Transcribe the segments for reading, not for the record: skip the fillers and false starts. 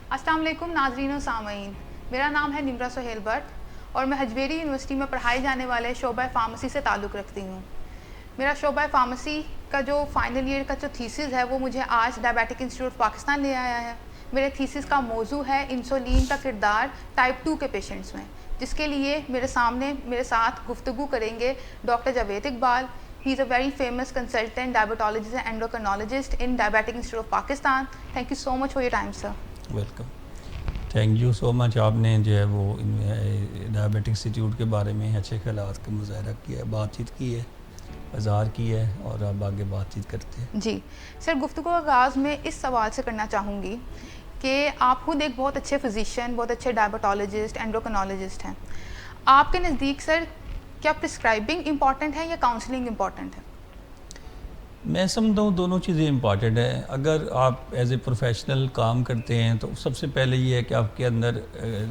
अस्सलाम वालेकुम नाज़रीन व सामईन, मेरा नाम है निम्रा सोहेल भट्ट और मैं हजवेरी यूनिवर्सिटी में पढ़ाए जाने वाले शोबा फ़ार्मेसी से ताल्लुक़ रखती हूँ। मेरा शोबा फ़ार्मेसी का जो फाइनल ईयर का जो थीसिस है वो मुझे आज डायबिटिक इंस्टीट्यूट ऑफ पाकिस्तान ले आया है। मेरे थीसिस का मौजू है इंसुलिन का किरदार टाइप 2 के पेशेंट्स में, जिसके लिए मेरे साथ गुफ्तगू करेंगे doctor Javed Iqbal. He is a very famous consultant diabetologist and endocrinologist in diabetic institute of Pakistan. Thank you so much for your time sir. Welcome, thank you so much. आपने जो है वो डायबिटिक इंस्टीट्यूट के बारे में अच्छे ख्यालात का मुजाहरा किया है, बातचीत की है, इज़हार की है और अब आगे बातचीत करते हैं। जी सर, गुफ्तगू का आगाज़ में इस सवाल से करना चाहूँगी कि आप खुद एक बहुत अच्छे फिजिशियन, बहुत अच्छे डायबिटोलॉजिस्ट, एंडोक्रिनोलॉजिस्ट हैं। आपके नज़दीक सर क्या प्रिस्क्राइबिंग इम्पॉर्टेंट है या काउंसलिंग इम्पॉर्टेंट है? मैं समझता हूँ दोनों चीज़ें इंपॉर्टेंट हैं। अगर आप एज ए प्रोफेशनल काम करते हैं तो सबसे पहले ये है कि आपके अंदर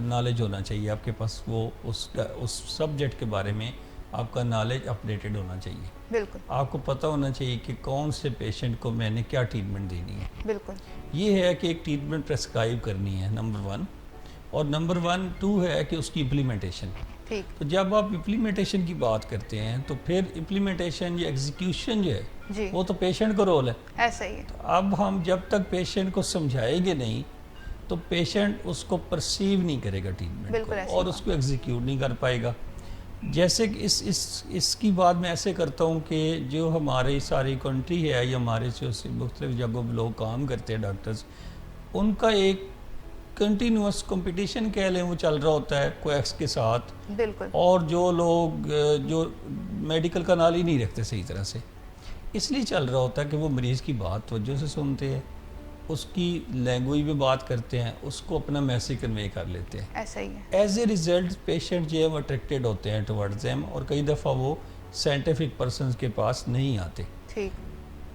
नॉलेज होना चाहिए, आपके पास वो उस सब्जेक्ट के बारे में आपका नॉलेज अपडेटेड होना चाहिए। बिल्कुल। आपको पता होना चाहिए कि कौन से पेशेंट को मैंने क्या ट्रीटमेंट देनी है। बिल्कुल। ये है कि एक ट्रीटमेंट प्रेस्क्राइब करनी है, नंबर 1। और नंबर 2 है कि उसकी इम्प्लीमेंटेशन। ठीक। तो जब आप इम्प्लीमेंटेशन की बात करते हैं तो फिर इम्प्लीमेंटेशन या एग्जीक्यूशन जो है जी। वो तो पेशेंट का रोल है। ऐसा ही है। तो अब हम जब तक पेशेंट को समझाएंगे नहीं तो पेशेंट उसको परसीव नहीं करेगा ट्रीटमेंट को और उसको एग्जीक्यूट नहीं कर पाएगा। जैसे कि इसकी बात मैं ऐसे करता हूँ कि जो हमारी सारी कंट्री है या हमारे जो मुख्तलिफ जगहों पर लोग काम करते हैं डॉक्टर्स, उनका एक कंटिन्यूस कंपटीशन कह लें वो चल रहा होता है कोएक्स के साथ। बिल्कुल। और जो लोग जो मेडिकल का नाल ही नहीं रखते सही तरह से, इसलिए चल रहा होता है कि वो मरीज़ की बात तवज्जो से सुनते हैं, उसकी लैंग्वेज में बात करते हैं, उसको अपना मैसेज कन्वे कर लेते हैं। ऐसा ही है। एज ए रिजल्ट पेशेंट जो है वो अट्रैक्टेड होते हैं टुवर्ड्स देम और कई दफ़ा वो साइंटिफिक पर्सनस के पास नहीं आते। ठीक।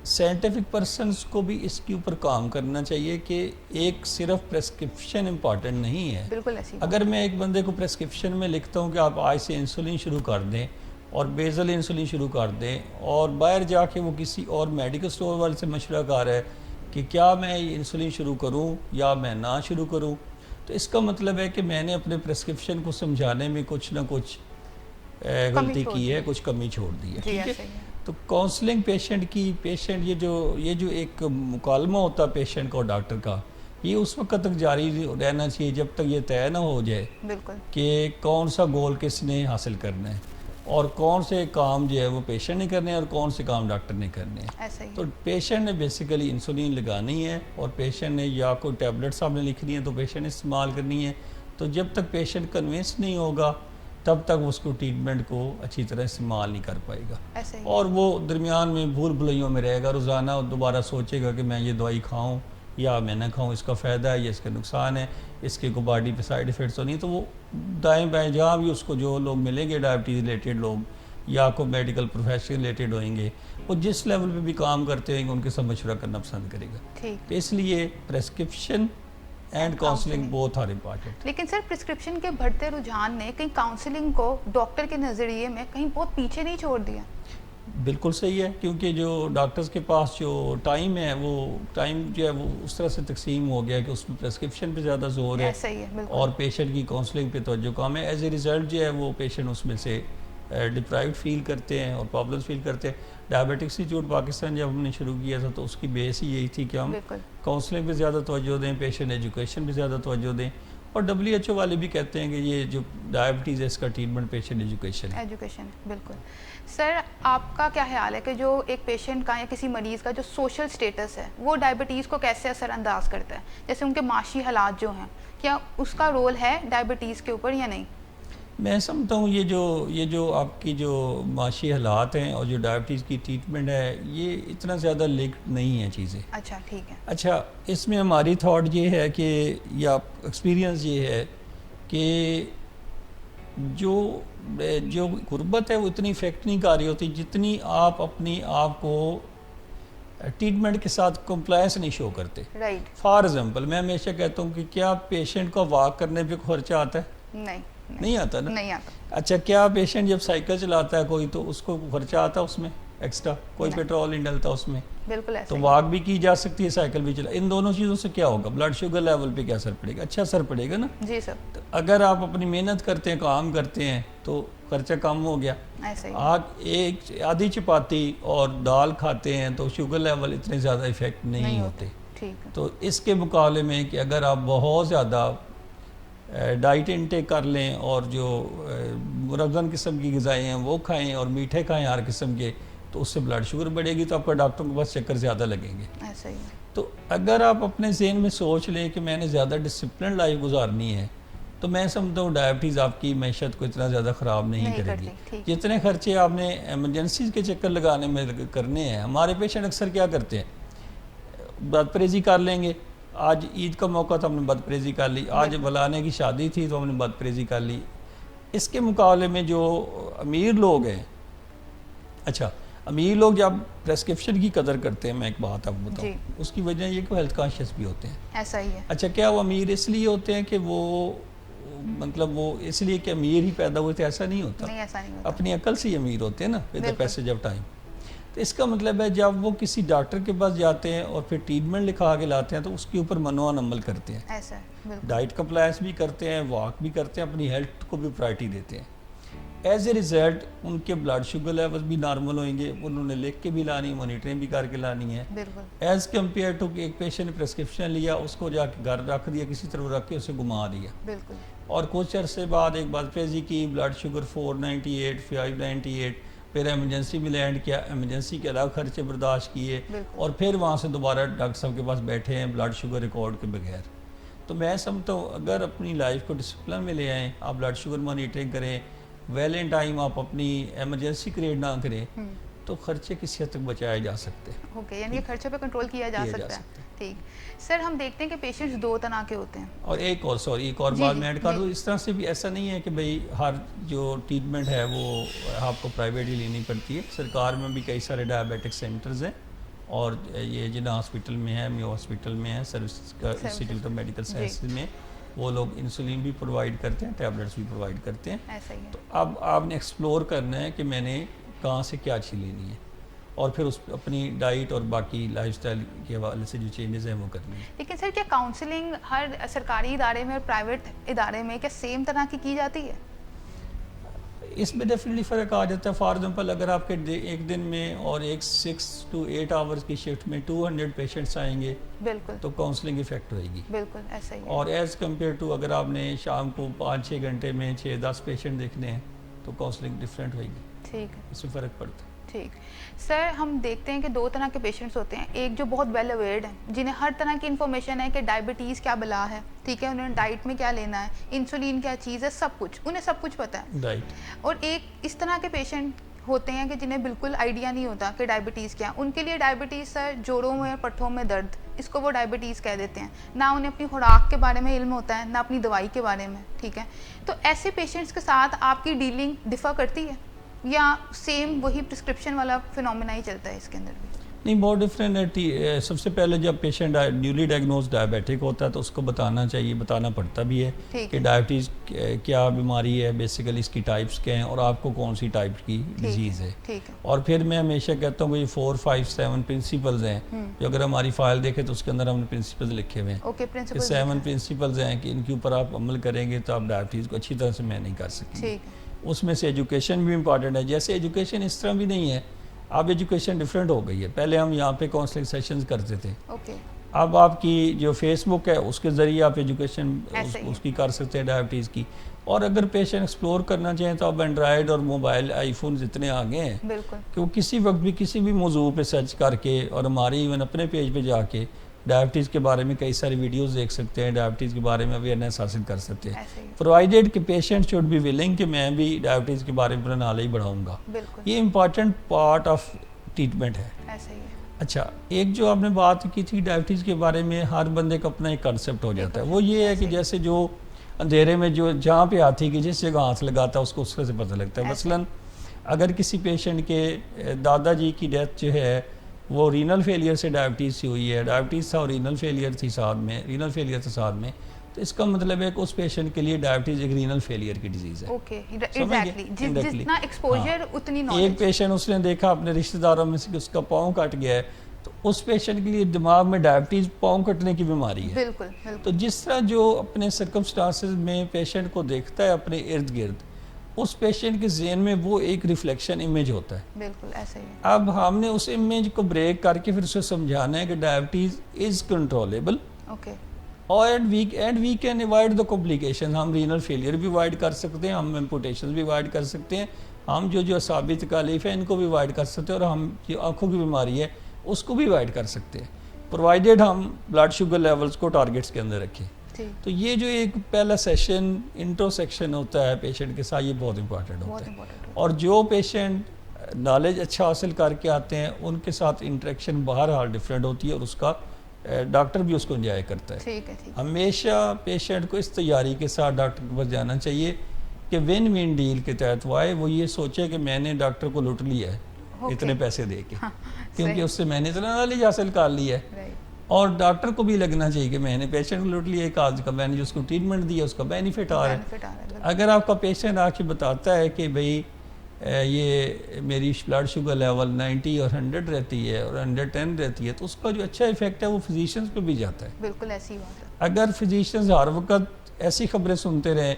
साइंटिफिक पर्सनस को भी इसके ऊपर काम करना चाहिए कि एक सिर्फ प्रेस्क्रिप्शन इम्पॉर्टेंट नहीं है। बिल्कुल ऐसी। अगर मैं एक बंदे को प्रेस्क्रिप्शन में लिखता हूँ कि आप आज से इंसुलिन शुरू कर दें और बेजल इंसुलिन शुरू कर दें और बाहर जाके वो किसी और मेडिकल स्टोर वाले से मशवरा कर रहा है कि क्या मैं ये इंसुलिन शुरू करूँ या मैं ना शुरू करूँ, तो इसका मतलब है कि मैंने अपने प्रेस्क्रिप्शन को समझाने में कुछ ना कुछ गलती की है, कुछ कमी छोड़ दी है। ठीक है। तो काउंसलिंग पेशेंट ये जो एक मुकालमा होता है पेशेंट का और डॉक्टर का, ये उस वक्त तक जारी रहना चाहिए जब तक ये तय ना हो जाए कि कौन सा गोल किसने हासिल करना है और कौन से काम जो है वो पेशेंट ने करने हैं और कौन से काम डॉक्टर ने करने हैं। ऐसा ही। तो पेशेंट ने बेसिकली इंसुलिन लगानी है और पेशेंट ने या कोई टैबलेट सामने लिखनी है तो पेशेंट ने इस्तेमाल करनी है। तो जब तक पेशेंट कन्विंस नहीं होगा तब तक उसको ट्रीटमेंट को अच्छी तरह इस्तेमाल नहीं कर पाएगा और वो दरमियान में भूल भुलैयों में रहेगा। रोज़ाना दोबारा सोचेगा कि मैं ये दवाई खाऊं या मैं ना खाऊं, इसका फ़ायदा है या इसका नुकसान है, इसके को बॉडी पे साइड इफ़ेक्ट्स तो नहीं। तो वो दाएं बाएं जहाँ भी उसको जो लोग मिलेंगे डायबिटीज़ रिलेटेड लोग या कोई मेडिकल प्रोफेशन रिलेटेड होंगे, वो जिस लेवल पे भी काम करते होंगे उनके साथ मशवरा करना पसंद करेगा। तो इसलिए prescription and counselling both are important. लेकिन सर प्रिस्क्रिप्शन के बढ़ते रुझान ने कहीं काउंसलिंग को डॉक्टर के नज़रिए में कहीं बहुत पीछे नहीं छोड़ दिया? बिल्कुल सही है, क्योंकि जो डॉक्टर्स के पास जो टाइम है वो टाइम जो है वो उस तरह से तकसीम हो गया कि उसमें प्रेस्क्रिप्शन पे ज़्यादा जोर है। सही है। और पेशेंट की काउंसलिंग पे तवज्जो कम है। एज ए रिज़ल्ट जो है वो पेशेंट उसमें से डिप्राइव्ड फील करते हैं और प्रॉब्लम्स फील करते हैं। डायबिटिक इंस्टीट्यूट पाकिस्तान जब हमने शुरू किया था तो उसकी बेस ही यही थी कि हम काउंसलिंग पे ज़्यादा तवज्जो दें, पेशेंट एजुकेशन पे ज़्यादा तवज्जो दें। और WHO वाले भी कहते हैं कि ये जो डायबिटीज़ है इसका ट्रीटमेंट पेशेंट एजुकेशन है। बिल्कुल। सर आपका क्या ख्याल है कि जो एक पेशेंट का या किसी मरीज़ का जो सोशल स्टेटस है वो डायबिटीज़ को कैसे असरअंदाज करता है? जैसे उनके माशी हालात जो हैं, क्या उसका रोल है डायबिटीज़ के ऊपर या नहीं? मैं समझता हूँ ये जो आपकी जो माशी हालात हैं और जो डायबिटीज़ की ट्रीटमेंट है ये इतना ज़्यादा लिंक्ड नहीं है चीज़ें। अच्छा, ठीक है। अच्छा, इसमें हमारी थॉट ये है कि या एक्सपीरियंस ये है कि जो गुर्बत है वो इतनी इफेक्ट नहीं कर रही होती जितनी आप अपनी आप को ट्रीटमेंट के साथ कंप्लायंस नहीं शो करते। राइट। फॉर एग्जांपल मैं हमेशा कहता हूँ कि क्या पेशेंट को वॉक करने पे खर्चा आता है? नहीं आता ना। नहीं आता। अच्छा, क्या पेशेंट जब साइकिल चलाता है कोई तो उसको खर्चा आता है उसमें? एक्स्ट्रा, कोई नहीं। पेट्रोल नहीं डलता उसमें, बिल्कुल ऐसा तो ही। वॉक भी की जा सकती है, साइकिल भी चला। इन दोनों चीज़ों से क्या होगा, ब्लड शुगर लेवल पे क्या असर पड़ेगा, अच्छा असर पड़ेगा ना। जी सर। तो अगर आप अपनी मेहनत करते हैं, काम करते हैं, तो खर्चा कम हो गया। ऐसा ही। आप एक आधी चपाती और दाल खाते हैं तो शुगर लेवल इतने ज़्यादा इफ़ेक्ट नहीं होते। ठीक है। तो इसके मुकाबले में कि अगर आप बहुत ज़्यादा डाइट इनटेक कर लें और जो मुरब्बन किस्म की ग़िज़ाएँ हैं वो खाएं और मीठे खाएं हर किस्म के, तो उससे ब्लड शुगर बढ़ेगी, तो आपका डॉक्टर के पास चक्कर ज़्यादा लगेंगे। ऐसा ही। तो अगर आप अपने ज़हन में सोच लें कि मैंने ज़्यादा डिसिप्लिन लाइफ गुजारनी है, तो मैं समझता हूँ डायबिटीज़ आपकी मैशत को इतना ज़्यादा ख़राब नहीं करेगी। ठीक। जितने खर्चे आपने एमरजेंसी के चक्कर लगाने में करने हैं, हमारे पेशेंट अक्सर क्या करते हैं, बदपरहेज़ी कर लेंगे। आज ईद का मौका था, हमने बदपरहेज़ी कर ली। आज बुलाने की शादी थी तो हमने बदपरहेज़ी कर ली। इसके मुकाबले में जो अमीर लोग हैं, अच्छा अमीर लोग जब प्रेस्क्रिप्शन की कदर करते हैं, मैं एक बात आपको बताऊँ, उसकी वजह ये कि हेल्थ कॉन्शियस भी होते हैं। ऐसा ही है। अच्छा, क्या वो अमीर इसलिए होते हैं कि वो मतलब वो इसलिए कि अमीर ही पैदा हुए थे, ऐसा नहीं होता। नहीं, ऐसा नहीं होता। अपनी अकल से ही अमीर होते हैं ना, with the passage of time. तो इसका मतलब है जब वो किसी डॉक्टर के पास जाते हैं और फिर ट्रीटमेंट लिखा के लाते हैं तो उसके ऊपर मनोन अमल करते हैं, ऐसा है। डाइट कंप्लायंस भी करते हैं, वॉक भी करते हैं, अपनी हेल्थ को भी प्रायोरिटी देते हैं। एज ए रिजल्ट उनके ब्लड शुगर लेवल भी नॉर्मल होंगे, उन्होंने लिख के भी लानी, मॉनिटरिंग भी करके लानी है। एज कम्पेयर टू एक पेशेंट ने प्रेस्क्रिप्शन लिया, उसको जाके घर रख दिया, किसी तरह रख के उसे घुमा दिया, और कुछ अरसे बाद एक बदपरहेज़ी की, ब्लड शुगर 498, 598, फिर एमरजेंसी में लैंड किया, एमरजेंसी के अलग खर्चे बर्दाश्त किए, और फिर वहाँ से दोबारा डॉक्टर साहब के पास बैठे हैं ब्लड शुगर रिकॉर्ड के बगैर। तो मैं समझता हूँ अगर अपनी लाइफ को डिसिप्लिन में ले आएँ, आप ब्लड शुगर मॉनिटरिंग करें, वेल इन टाइम आप अपनी एमरजेंसी क्रिएट ना करें, तो खर्चे किसी हद तक बचाए जा सकते हैं। ओके, यानी कि खर्चों पे कंट्रोल किया जा सकता है। ठीक सर, हम देखते हैं कि पेशेंट्स दो तरह के होते हैं। और एक और बात मैं ऐड कर दूँ, इस तरह से भी ऐसा नहीं है कि भाई हर जो ट्रीटमेंट है वो आपको प्राइवेट ही लेनी पड़ती है। सरकार में भी कई सारे डायबिटिक सेंटर्स हैं, और ये जिना हॉस्पिटल में है, मेयो हॉस्पिटल में है, सर्विस का इंस्टीट्यूट ऑफ मेडिकल साइंसेज में, वो लोग इंसुलिन भी प्रोवाइड करते हैं, टैबलेट्स भी प्रोवाइड करते हैं। ऐसा ही है। तो अब आपने एक्सप्लोर करना है कि मैंने कहाँ से क्या चीज़ लेनी है, और फिर उस अपनी डाइट और बाकी लाइफस्टाइल के हवाले से जो चेंजेस हैं वो करनी है। लेकिन सर, क्या काउंसलिंग हर सरकारी इदारे में और प्राइवेट इदारे में क्या सेम तरह की जाती है? इसमें डेफिनेटली फ़र्क आ जाता है। फॉर एग्जांपल अगर आपके एक दिन में और एक 6 to 8 आवर्स की शिफ्ट में 200 पेशेंट्स आएंगे, बिल्कुल, तो काउंसलिंग इफेक्ट होएगी। बिल्कुल ऐसा ही है। और एज़ कम्पेयर टू अगर आपने शाम को 5-6 घंटे में 6-10 पेशेंट देखने हैं, तो काउंसलिंग डिफरेंट होएगी। ठीक है, इसमें फ़र्क पड़ता है। ठीक सर, हम देखते हैं कि दो तरह के पेशेंट्स होते हैं। एक जो बहुत वेल अवेयर्ड हैं, जिन्हें हर तरह की इन्फॉर्मेशन है कि डायबिटीज़ क्या बला है, ठीक है, उन्हें डाइट में क्या लेना है, इंसुलिन क्या चीज़ है, सब कुछ उन्हें सब कुछ पता है। राइट। और एक इस तरह के पेशेंट होते हैं कि जिन्हें बिल्कुल आइडिया नहीं होता कि डायबिटीज़ क्या। उनके लिए डायबिटीज़ सर जोड़ों में, पट्ठों में दर्द, इसको वो डायबिटीज़ कह देते हैं। ना उन्हें अपनी खुराक के बारे में इल्म होता है, ना अपनी दवाई के बारे में, ठीक है। तो ऐसे पेशेंट्स के साथ आपकी डीलिंग डिफ़र करती है, या सेम वही प्रिस्क्रिप्शन वाला फिनोमेना ही चलता है इसके अंदर भी? नहीं, बहुत डिफरेंट है। सबसे पहले जब पेशेंट न्यूली डायग्नोज डायबिटिक होता है तो उसको बताना चाहिए, बताना पड़ता भी है कि डायबिटीज़ क्या बीमारी है, बेसिकली इसकी टाइप्स क्या हैं और आपको कौन सी टाइप की डिजीज़ है। ठीक है। और फिर मैं हमेशा कहता हूँ ये 4, 5, 7 प्रिंसिपल्स हैं, जो अगर हमारी फाइल देखें तो उसके अंदर हमने प्रिंसिपल्स लिखे हुए हैं। ओके, प्रिंसिपल्स 7 प्रिंसिपल्स हैं कि इनके ऊपर आप अमल करेंगे तो आप डायबिटीज़ को अच्छी तरह से मैनेज कर सकेंगे। ठीक है। उसमें से एजुकेशन भी इम्पॉर्टेंट है। जैसे एजुकेशन इस तरह भी नहीं है, अब एजुकेशन डिफरेंट हो गई है। पहले हम यहाँ पे काउंसलिंग सेशंस करते थे, ओके। अब आपकी जो फेसबुक है उसके ज़रिए आप एजुकेशन उसकी कर सकते हैं डायबिटीज़ की। और अगर पेशेंट एक्सप्लोर करना चाहें तो अब एंड्रॉयड और मोबाइल आईफोन जितने आगे हैं, बिल्कुल, कि वो किसी वक्त भी किसी भी मौजू पे सर्च करके, और हमारे इवन अपने पेज पे जाके डायबिटीज़ के बारे में कई सारी वीडियोस देख सकते हैं, डायबिटीज़ के बारे में अवेयरनेस हासिल कर सकते हैं, प्रोवाइडेड कि पेशेंट शुड बी विलिंग कि मैं भी डायबिटीज़ के बारे में नॉलेज बढ़ाऊंगा। ये इंपॉर्टेंट पार्ट ऑफ ट्रीटमेंट है। ऐसे ही है। अच्छा, एक जो आपने बात की थी डायबिटीज़ के बारे में, हर बंदे का अपना एक कंसेप्ट हो जाता है। वो ये है कि जैसे जो अंधेरे में जो जहाँ पे हाथी की जिस जगह हाथ लगाता है उसको उससे पता लगता है। मसलन अगर किसी पेशेंट के दादाजी की डेथ जो है वो रीनल फेलियर से डायबिटीज़ से हुई है, डायबिटीज़ था और रीनल फेलियर थी साथ में, रीनल फेलियर था साथ में, तो तो इसका मतलब है कि उस पेशेंट के लिए डायबिटीज़ एक रीनल फेलियर की डिजीज़ है। ओके, एग्जैक्टली, जितना एक्सपोजर उतनी एक नॉलेज। पेशेंट उसने देखा अपने रिश्तेदारों में से कि उसका पाँव कट गया है, तो उस पेशेंट के लिए दिमाग में डायबिटीज़ पाँव कटने की बीमारी है। बिल्कुल बिल्कुल। तो जिस तरह जो अपने सर्कमस्टांसेस में पेशेंट को देखता है अपने इर्द गिर्द, उस पेशेंट के ज़हन में वो एक रिफ्लेक्शन इमेज होता है। बिल्कुल ऐसे ही है। अब हमने उस इमेज को ब्रेक करके फिर उसे समझाना है कि डायबिटीज़ इज़ कंट्रोलेबल ओके, और we can avoid the complication. हम रीनल फेलियर भी अवॉइड कर सकते हैं, हम एम्पुटेशन भी अवॉइड कर सकते हैं, हम जो असाबी तकालीफ है इनको भी अवॉइड कर सकते हैं, और हम जो आँखों की बीमारी है उसको भी अवॉइड कर सकते हैं, प्रोवाइडेड हम ब्लड शुगर लेवल्स को टारगेट्स के अंदर रखें। ठीक, तो ये जो एक पहला सेशन इंट्रो सेक्शन होता है पेशेंट के साथ, ये बहुत इंपॉर्टेंट बहुत होता है। इंपॉर्टेंट। और जो पेशेंट नॉलेज अच्छा हासिल करके आते हैं उनके साथ इंटरेक्शन बहरहाल डिफरेंट होती है, और उसका डॉक्टर भी उसको इंजॉय करता है। ठीक है, ठीक। हमेशा पेशेंट को इस तैयारी के साथ डॉक्टर के पास जाना चाहिए कि विन विन डील के तहत वो आए, वो ये सोचे कि मैंने डॉक्टर को लूट लिया है Okay. इतने पैसे दे के, हाँ, क्योंकि सही। उससे मैंने इतना नॉलेज हासिल कर लिया है। राइट, और डॉक्टर को भी लगना चाहिए कि मैंने पेशेंट को लूट लिया, एक आज का मैंने जो उसको ट्रीटमेंट दिया उसका बेनिफिट आ रहा है। बेनिफिट आ रहा है, बिल्कुल। अगर आपका पेशेंट आके बताता है कि भाई ये मेरी ब्लड शुगर लेवल 90 और 100 रहती है और 110 रहती है, तो उसका जो अच्छा इफेक्ट है वो फिजिशियंस पे भी जाता है। बिल्कुल ऐसी ही बात है। अगर फिजिशियंस हर वक्त ऐसी खबरें सुनते रहें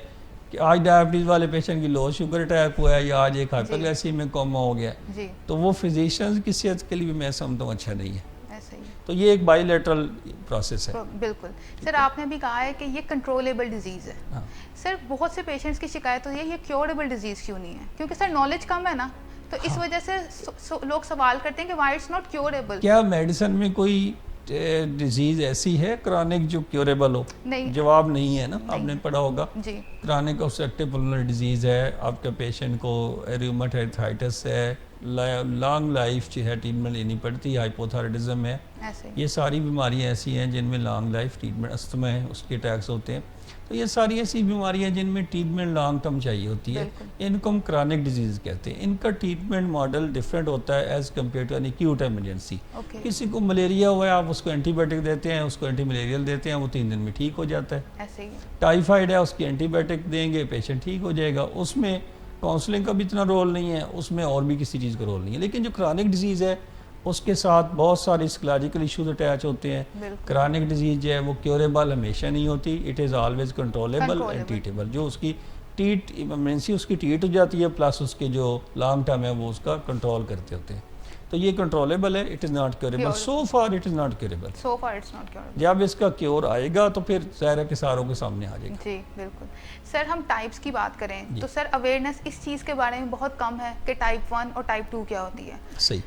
कि आज डायबिटीज़ वाले पेशेंट की लो शुगर अटैक हुआ है या आज एक हाइपरग्लाइसीमिया कोमा हो गया, जी, तो वो फिजिशियंस की सेहत के लिए भी मैं समझता हूँ अच्छा नहीं है। ऐसे ही है। तो ये एक बाईलेटरल प्रोसेस है। बिल्कुल सर, आपने भी कहा है कि ये कंट्रोलेबल डिजीज़ है। हाँ। सर बहुत से पेशेंट्स की शिकायत होती है ये क्योरेबल डिजीज़ क्यों नहीं है, क्योंकि सर नॉलेज कम है ना, तो इस वजह से लोग सवाल करते हैं कि वाई इट्स नॉट क्योरेबल। क्या मेडिसिन में कोई डिजीज़ ऐसी है क्रॉनिक जो क्योरेबल हो? नहीं। जवाब नहीं है ना, आपने पढ़ा होगा। जी, क्रॉनिक ऑब्स्ट्रक्टिव पल्मोनरी डिजीज़ है, आपके पेशेंट को रूमेटॉइड आर्थराइटिस है, लॉन्ग लाइफ जो है ट्रीटमेंट लेनी पड़ती है, हाइपोथायराइडिज्म है, ऐसे ही। ये सारी बीमारियां ऐसी हैं जिनमें लॉन्ग लाइफ ट्रीटमेंट, अस्थमा है उसके अटैक्स होते हैं, तो ये सारी ऐसी बीमारियां हैं जिनमें ट्रीटमेंट लॉन्ग टर्म चाहिए होती है। बिल्कुल। इनको हम क्रॉनिक डिजीज़ कहते हैं। इनका ट्रीटमेंट मॉडल डिफरेंट होता है as compare to an acute emergency. Okay, किसी को मलेरिया हुआ है, आप उसको एंटीबायोटिक देते हैं, उसको एंटी मलेरियल देते हैं, वो 3 दिन में ठीक हो जाता है। ऐसे ही है। टाइफाइड है, उसकी एंटीबायोटिक देंगे, पेशेंट ठीक हो जाएगा। उसमें काउंसलिंग का भी इतना रोल नहीं है, उसमें और भी किसी चीज़ का रोल नहीं है। लेकिन जो क्रॉनिक डिजीज़ है उसके साथ बहुत सारे साइकोलॉजिकल इश्यूज अटैच होते हैं। बिल्कुल। क्रॉनिक डिजीज़ जो है वो क्योरेबल हमेशा नहीं होती, it is always controllable and treatable. जो उसकी ट्रीट इमरजेंसी उसकी ट्रीट हो जाती है, प्लस उसके जो लॉन्ग टर्म है वो उसका कंट्रोल करते होते हैं। तो ये कंट्रोलेबल है, it is not curable. So far it is not curable. So far it's not curable. जब इसका क्योर आएगा तो फिर ज़ाहिर के सारों के सामने आ जाएगा। जी बिल्कुल। सर हम टाइप्स की बात करें जी। तो सर अवेयरनेस इस चीज़ के बारे में बहुत कम है कि टाइप 1 और टाइप 2 क्या होती है। सही।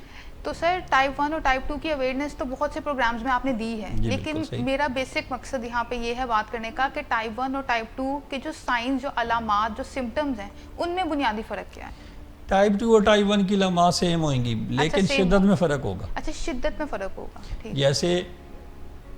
तो सर टाइप 1 और टाइप 2 की अवेयरनेस तो बहुत से प्रोग्राम्स में आपने दी है, जी, लेकिन बिल्कुल सही। मेरा बेसिक मकसद यहाँ पे ये है बात करने का कि टाइप 1 और टाइप 2 के जो साइंस, जो अलामात, जो सिम्टम्स हैं, उनमें बुनियादी फ़र्क क्या है। टाइप 2 और टाइप 1 की लम्हा सेम होंगी, लेकिन same शिद्दत हो। में फ़र्क होगा। अच्छा, शिद्दत में फ़र्क होगा, ठीक। जैसे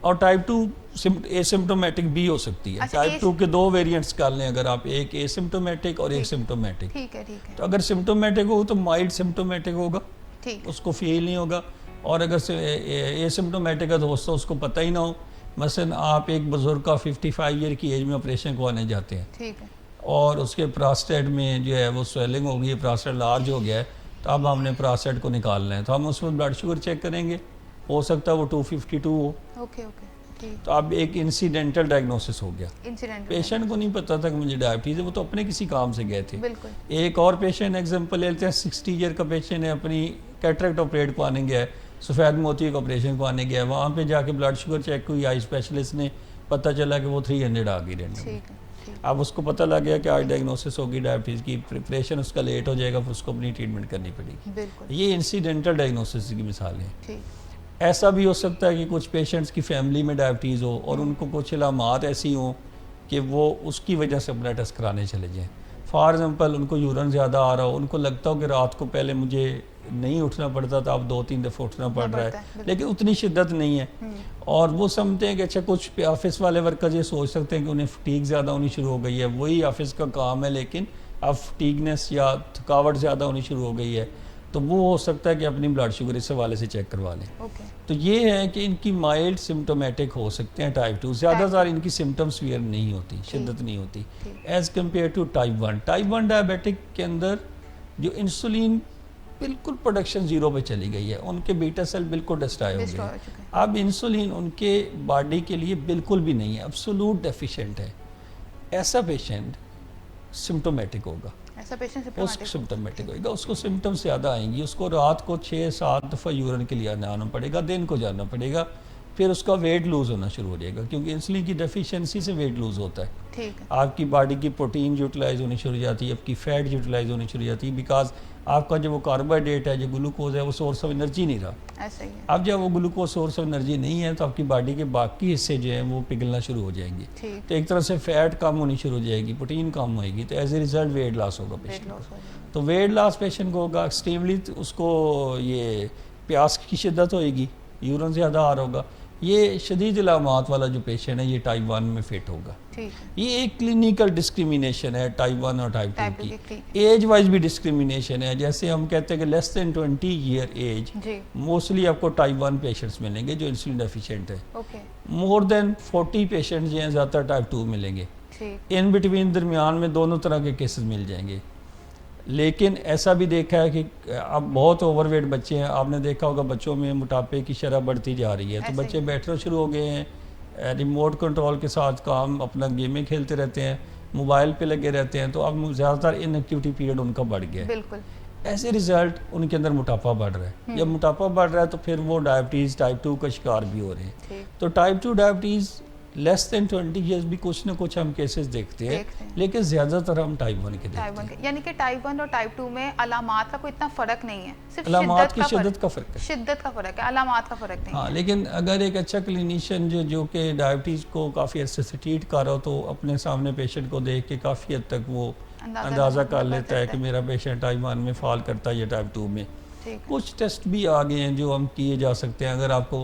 और टाइप 2 एसिम्प्टोमेटिक भी हो सकती है। अच्छा, टाइप 2 के 2 वेरिएंट्स कर लें अगर आप, एक एसिम्प्टोमेटिक और एक सिम्प्टोमेटिक। ठीक है, ठीक है, तो अगर सिम्प्टोमेटिक हो तो माइल्ड सिम्प्टोमेटिक होगा, ठीक। उसको फील नहीं होगा। और अगर एसिम्प्टोमेटिक है तो उसको पता ही ना हो। मसलन आप एक बुजुर्ग का 55 ईयर की एज में ऑपरेशन करवाने जाते हैं ठीक है, और उसके प्रोस्टेट में जो है वो स्वेलिंग हो गई है, प्रोस्टेट लार्ज हो गया है, तो अब हमने प्रोस्टेट को निकालना है, तो हम उसमें ब्लड शुगर चेक करेंगे, हो सकता है वो 252 हो। ओके ओके, ठीक। तो अब एक इंसिडेंटल डायग्नोसिस हो गया। इंसिडेंट पेशेंट को नहीं पता था कि मुझे डायबिटीज़ है, वो तो अपने किसी काम से गए थे। बिल्कुल। एक और पेशेंट एग्जांपल लेते हैं, 60 ईयर का पेशेंट है, अपनी कैटरेक्ट ऑपरेट करवाने गया है, सफ़ेद मोती का ऑपरेशन करवाने गया है, वहाँ पे जाके ब्लड शुगर चेक हुई, आई स्पेशलिस्ट ने पता चला कि वो 300 आ गई रेंडम। ठीक है, ठीक। अब उसको पता लग गया कि आज डायग्नोसिस होगी डायबिटीज़ की, प्रिपरेशन उसका लेट हो जाएगा, फिर उसको अपनी ट्रीटमेंट करनी पड़ेगी। बिल्कुल, ये इंसिडेंटल डायग्नोसिस की मिसाल है। ठीक। ऐसा भी हो सकता है कि कुछ पेशेंट्स की फैमिली में डायबिटीज़ हो और उनको कुछ इलामात ऐसी हों कि वो उसकी वजह से अपना टेस्ट कराने चले जाएँ। फॉर एग्ज़ाम्पल उनको यूरिन ज़्यादा आ रहा हो, उनको लगता हो कि रात को पहले मुझे नहीं उठना पड़ता था, अब 2-3 दफ़े उठना पड़ रहा है, लेकिन उतनी शिद्दत नहीं है। और वो समझते हैं कि अच्छा, कुछ ऑफिस वाले वर्कर्स ये सोच सकते हैं कि उन्हें फटीग ज़्यादा होनी शुरू हो गई है, वही ऑफिस का काम है, लेकिन अब फटीगनेस या थकावट ज़्यादा होनी शुरू हो गई है। तो वो हो सकता है कि अपनी ब्लड शुगर इस हवाले से चेक करवा लें। ओके। तो ये है कि इनकी माइल्ड सिम्टोमेटिक हो सकते हैं टाइप 2, ज़्यादातर इनकी सिम्टम्स वीयर नहीं होती, शिद्दत नहीं होती as compare to type 1। Type 1 diabetic के अंदर जो इंसुलिन बिल्कुल प्रोडक्शन ज़ीरो पे चली गई है, उनके बीटा सेल बिल्कुल डिस्ट्रॉय हो Destroy हो गए। चुके हैं। अब इंसुलिन उनके बॉडी के लिए बिल्कुल भी नहीं है, एब्सोल्यूट डेफिशिएंट है। ऐसा पेशेंट सिम्टोमेटिक होगा, ऐसा पेशेंट उसको सिम्टोमेटिक होगा, उसको सिम्टम्स ज़्यादा आएंगी, उसको रात को 6-7 दफ़ा यूरिन के लिए आना पड़ेगा, दिन को जाना पड़ेगा, फिर उसका वेट लूज़ होना शुरू हो जाएगा, क्योंकि इंसुलिन की डेफिशिएंसी से वेट लूज़ होता है। ठीक है। आपकी बॉडी की प्रोटीन यूटिलाइज होनी शुरू हो जाती है, आपकी फैट यूटिलाइज होनी शुरू हो जाती है, बिकॉज आपका जो वो कार्बोहाइड्रेट है, जो ग्लूकोज है, वो सोर्स ऑफ एनर्जी नहीं रहा। ऐसा ही है। अब जब वो ग्लूकोज सोर्स ऑफ एनर्जी नहीं है तो आपकी बॉडी के बाकी हिस्से जो हैं वो पिघलना शुरू हो जाएंगे, ठीक। तो एक तरह से फैट कम होनी शुरू हो जाएगी, प्रोटीन कम होएगी, तो as a result weight loss होगा वेट पेशेंट लॉस को। हो जाएगा। तो वेट लॉस पेशेंट को होगा, एक्सट्रीमली उसको ये प्यास की शिद्दत होएगी, यूरिन ज़्यादा आ रहा होगा। ये शदीद इलामात वाला जो पेशेंट है ये टाइप 1 में फिट होगा। ठीक है। ये एक क्लिनिकल डिस्क्रिमिनेशन है टाइप 1 और टाइप 2 टाइप 2 की। की, ठीक एज वाइज भी डिस्क्रिमिनेशन है, जैसे हम कहते हैं कि लेस देन 20 ईयर एज जी। मोस्टली आपको टाइप 1 पेशेंट्स मिलेंगे जो इंसुलिन डेफिशिएंट है। ओके। मोर देन 40 पेशेंट्स जो हैं ज़्यादातर टाइप 2 मिलेंगे। ठीक। इन बिटवीन दरमियान में दोनों तरह के केसेस मिल जाएंगे। लेकिन ऐसा भी देखा है कि अब बहुत ओवरवेट बच्चे हैं, आपने देखा होगा बच्चों में मोटापे की शरह बढ़ती जा रही है, तो ऐसे बच्चे ही। बैठना शुरू हो गए हैं, रिमोट कंट्रोल के साथ काम अपना गेमें खेलते रहते हैं, मोबाइल पे लगे रहते हैं, तो अब ज़्यादातर इनएक्टिविटी पीरियड उनका बढ़ गया है। बिल्कुल। एज ए रिजल्ट उनके अंदर मोटापा बढ़ रहा है। जब मोटापा बढ़ रहा है तो फिर वो डायबिटीज़ टाइप 2 का शिकार भी हो रहे हैं। ठीक। तो type 2 diabetes less than 20 years भी कुछ ना कुछ हम केसेस देखते हैं, लेकिन ज़्यादातर हम टाइप 1 के टाइप देखते 1 हैं। के, यानी कि टाइप 1 और टाइप 2 में अलामात का कोई इतना फ़र्क नहीं है, सिर्फ अलामात की शिद्दत शिद्दत का फ़र्क है। शिद्दत का फ़र्क है, अलामात का फ़र्क नहीं हाँ, है। लेकिन अगर एक अच्छा क्लिनिशियन जो कि डायबिटीज़ को काफ़ी अर्से से ट्रीट कर रहा हो, तो अपने सामने पेशेंट को देख के काफ़ी हद तक वो अंदाज़ा कर लेता है कि मेरा पेशेंट टाइप 1 में फॉल करता है या टाइप 2 में। ठीक। कुछ टेस्ट भी आ गए हैं जो हम किए जा सकते हैं अगर आपको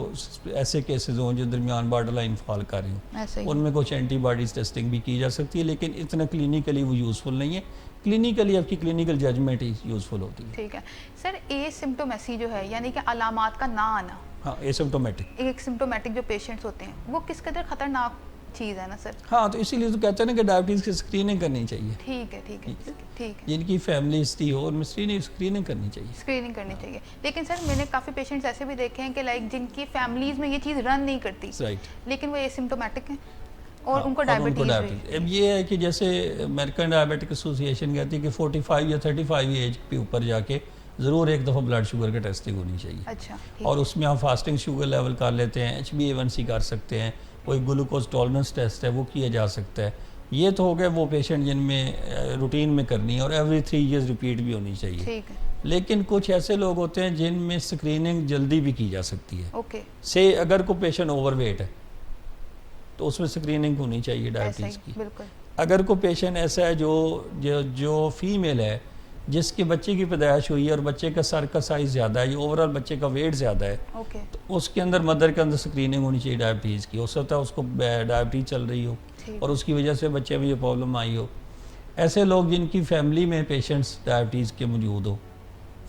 ऐसे केसेस हों जो दरमियान बॉर्डर लाइन फॉल कर रहे हों, ऐसे ही। उनमें कुछ एंटीबॉडीज़ टेस्टिंग भी की जा सकती है, लेकिन इतना क्लिनिकली वो यूज़फुल नहीं है। क्लिनिकली आपकी क्लिनिकल जजमेंट ही यूज़फुल होती है। ठीक है सर। एसिम्प्टोमेसी जो है यानी कि अलामात का ना आना, हाँ, एसिम्प्टोमेटिक। एक सिम्प्टोमेटिक जो पेशेंट्स होते हैं वो किस कदर खतरनाक चीज़ है ना सर? हाँ, तो इसीलिए तो कहते हैं ना कि डायबिटीज़ की स्क्रीनिंग करनी चाहिए। ठीक है, ठीक है, ठीक है। जिनकी फैमिली हिस्ट्री हो उनमें स्क्रीनिंग करनी चाहिए। स्क्रीनिंग करनी चाहिए। लेकिन सर मैंने काफ़ी पेशेंट्स ऐसे भी देखे हैं कि लाइक जिनकी फैमिलीज़ में ये चीज़ रन नहीं करती, राइट, लेकिन वो एसिम्प्टोमेटिक हैं और हाँ, उनको और डायबिटीज़ भी। अब ये है कि जैसे अमेरिकन डायबिटिक एसोसिएशन कहती है कि 45 या 35 एज के ऊपर जाके ज़रूर एक दफ़ा ब्लड शुगर की टेस्टिंग होनी चाहिए। अच्छा, ठीक और उसमें हम फास्टिंग शुगर लेवल कर लेते हैं, HbA1c कर सकते हैं, कोई ग्लूकोज टॉलरेंस टेस्ट है वो किया जा सकता है। ये तो हो गए वो पेशेंट जिनमें रूटीन में करनी है और एवरी 3 ईयर्स रिपीट भी होनी चाहिए। ठीक है। लेकिन कुछ ऐसे लोग होते हैं जिनमें स्क्रीनिंग जल्दी भी की जा सकती है। ओके। से अगर कोई पेशेंट ओवरवेट है तो उसमें स्क्रीनिंग होनी चाहिए ऐसा डायबिटीज़ ही, की। बिल्कुल। अगर कोई पेशेंट ऐसा है जो फीमेल है जिसके बच्चे की पैदाइश हुई है और बच्चे का सर का साइज़ ज़्यादा है, ओवरऑल बच्चे का वेट ज़्यादा है, ओके। तो उसके अंदर मदर के अंदर स्क्रीनिंग होनी चाहिए डायबिटीज़ की। हो सकता है उसको डायबिटीज़ चल रही हो ठीक। और उसकी वजह से बच्चे में ये प्रॉब्लम आई हो। ऐसे लोग जिनकी फैमिली में पेशेंट्स डायबिटीज़ के मौजूद हो,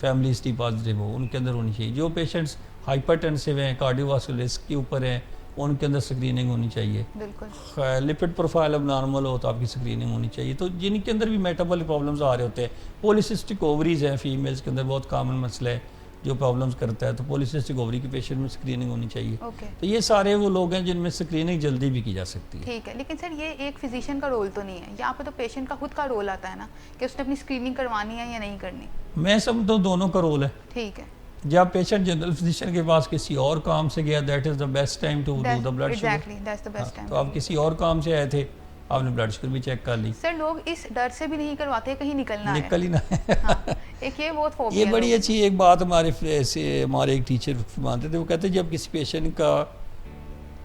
फैमिली हिस्ट्री पॉजिटिव हो, उनके अंदर होनी चाहिए। जो पेशेंट्स हाइपरटेंसिव हैं, कार्डियोवास्कुलर रिस्क के ऊपर हैं, उनके अंदर स्क्रीनिंग होनी चाहिए। बिल्कुल। लिपिड प्रोफाइल अब नॉर्मल हो तो आपकी स्क्रीनिंग होनी चाहिए। तो जिनके अंदर भी मेटाबॉलिक प्रॉब्लम्स आ रहे होते हैं, पॉलीसिस्टिक ओवरीज हैं फीमेल्स के अंदर बहुत कॉमन मसला है जो प्रॉब्लम्स करता है, तो पॉलीसिस्टिक ओवरी के पेशेंट में स्क्रीनिंग होनी चाहिए। ओके। तो ये सारे वो लोग हैं जिनमें स्क्रीनिंग जल्दी भी की जा सकती है। ठीक है। लेकिन सर ये एक फिजिशियन का रोल तो नहीं है, यहाँ पे तो पेशेंट का खुद का रोल आता है ना कि उसने अपनी स्क्रीनिंग करवानी है या नहीं करनी। मैं समझता हूँ दोनों का रोल है। ठीक है। जब पेशेंट जनरल फिजिशियन के पास किसी और काम से गया, that is the best time to do the blood sugar. Exactly, that's the best time. तो आप किसी और काम से आए थे, आपने ब्लड शुगर भी चेक कर ली। सर लोग इस डर से भी नहीं करवाते कहीं निकलना है। निकल ही ना हाँ, एक ये बहुत फोबिया ये है बड़ी लोगों अच्छी एक बात हमारे एक टीचर मानते थे। वो कहते जब किसी पेशेंट का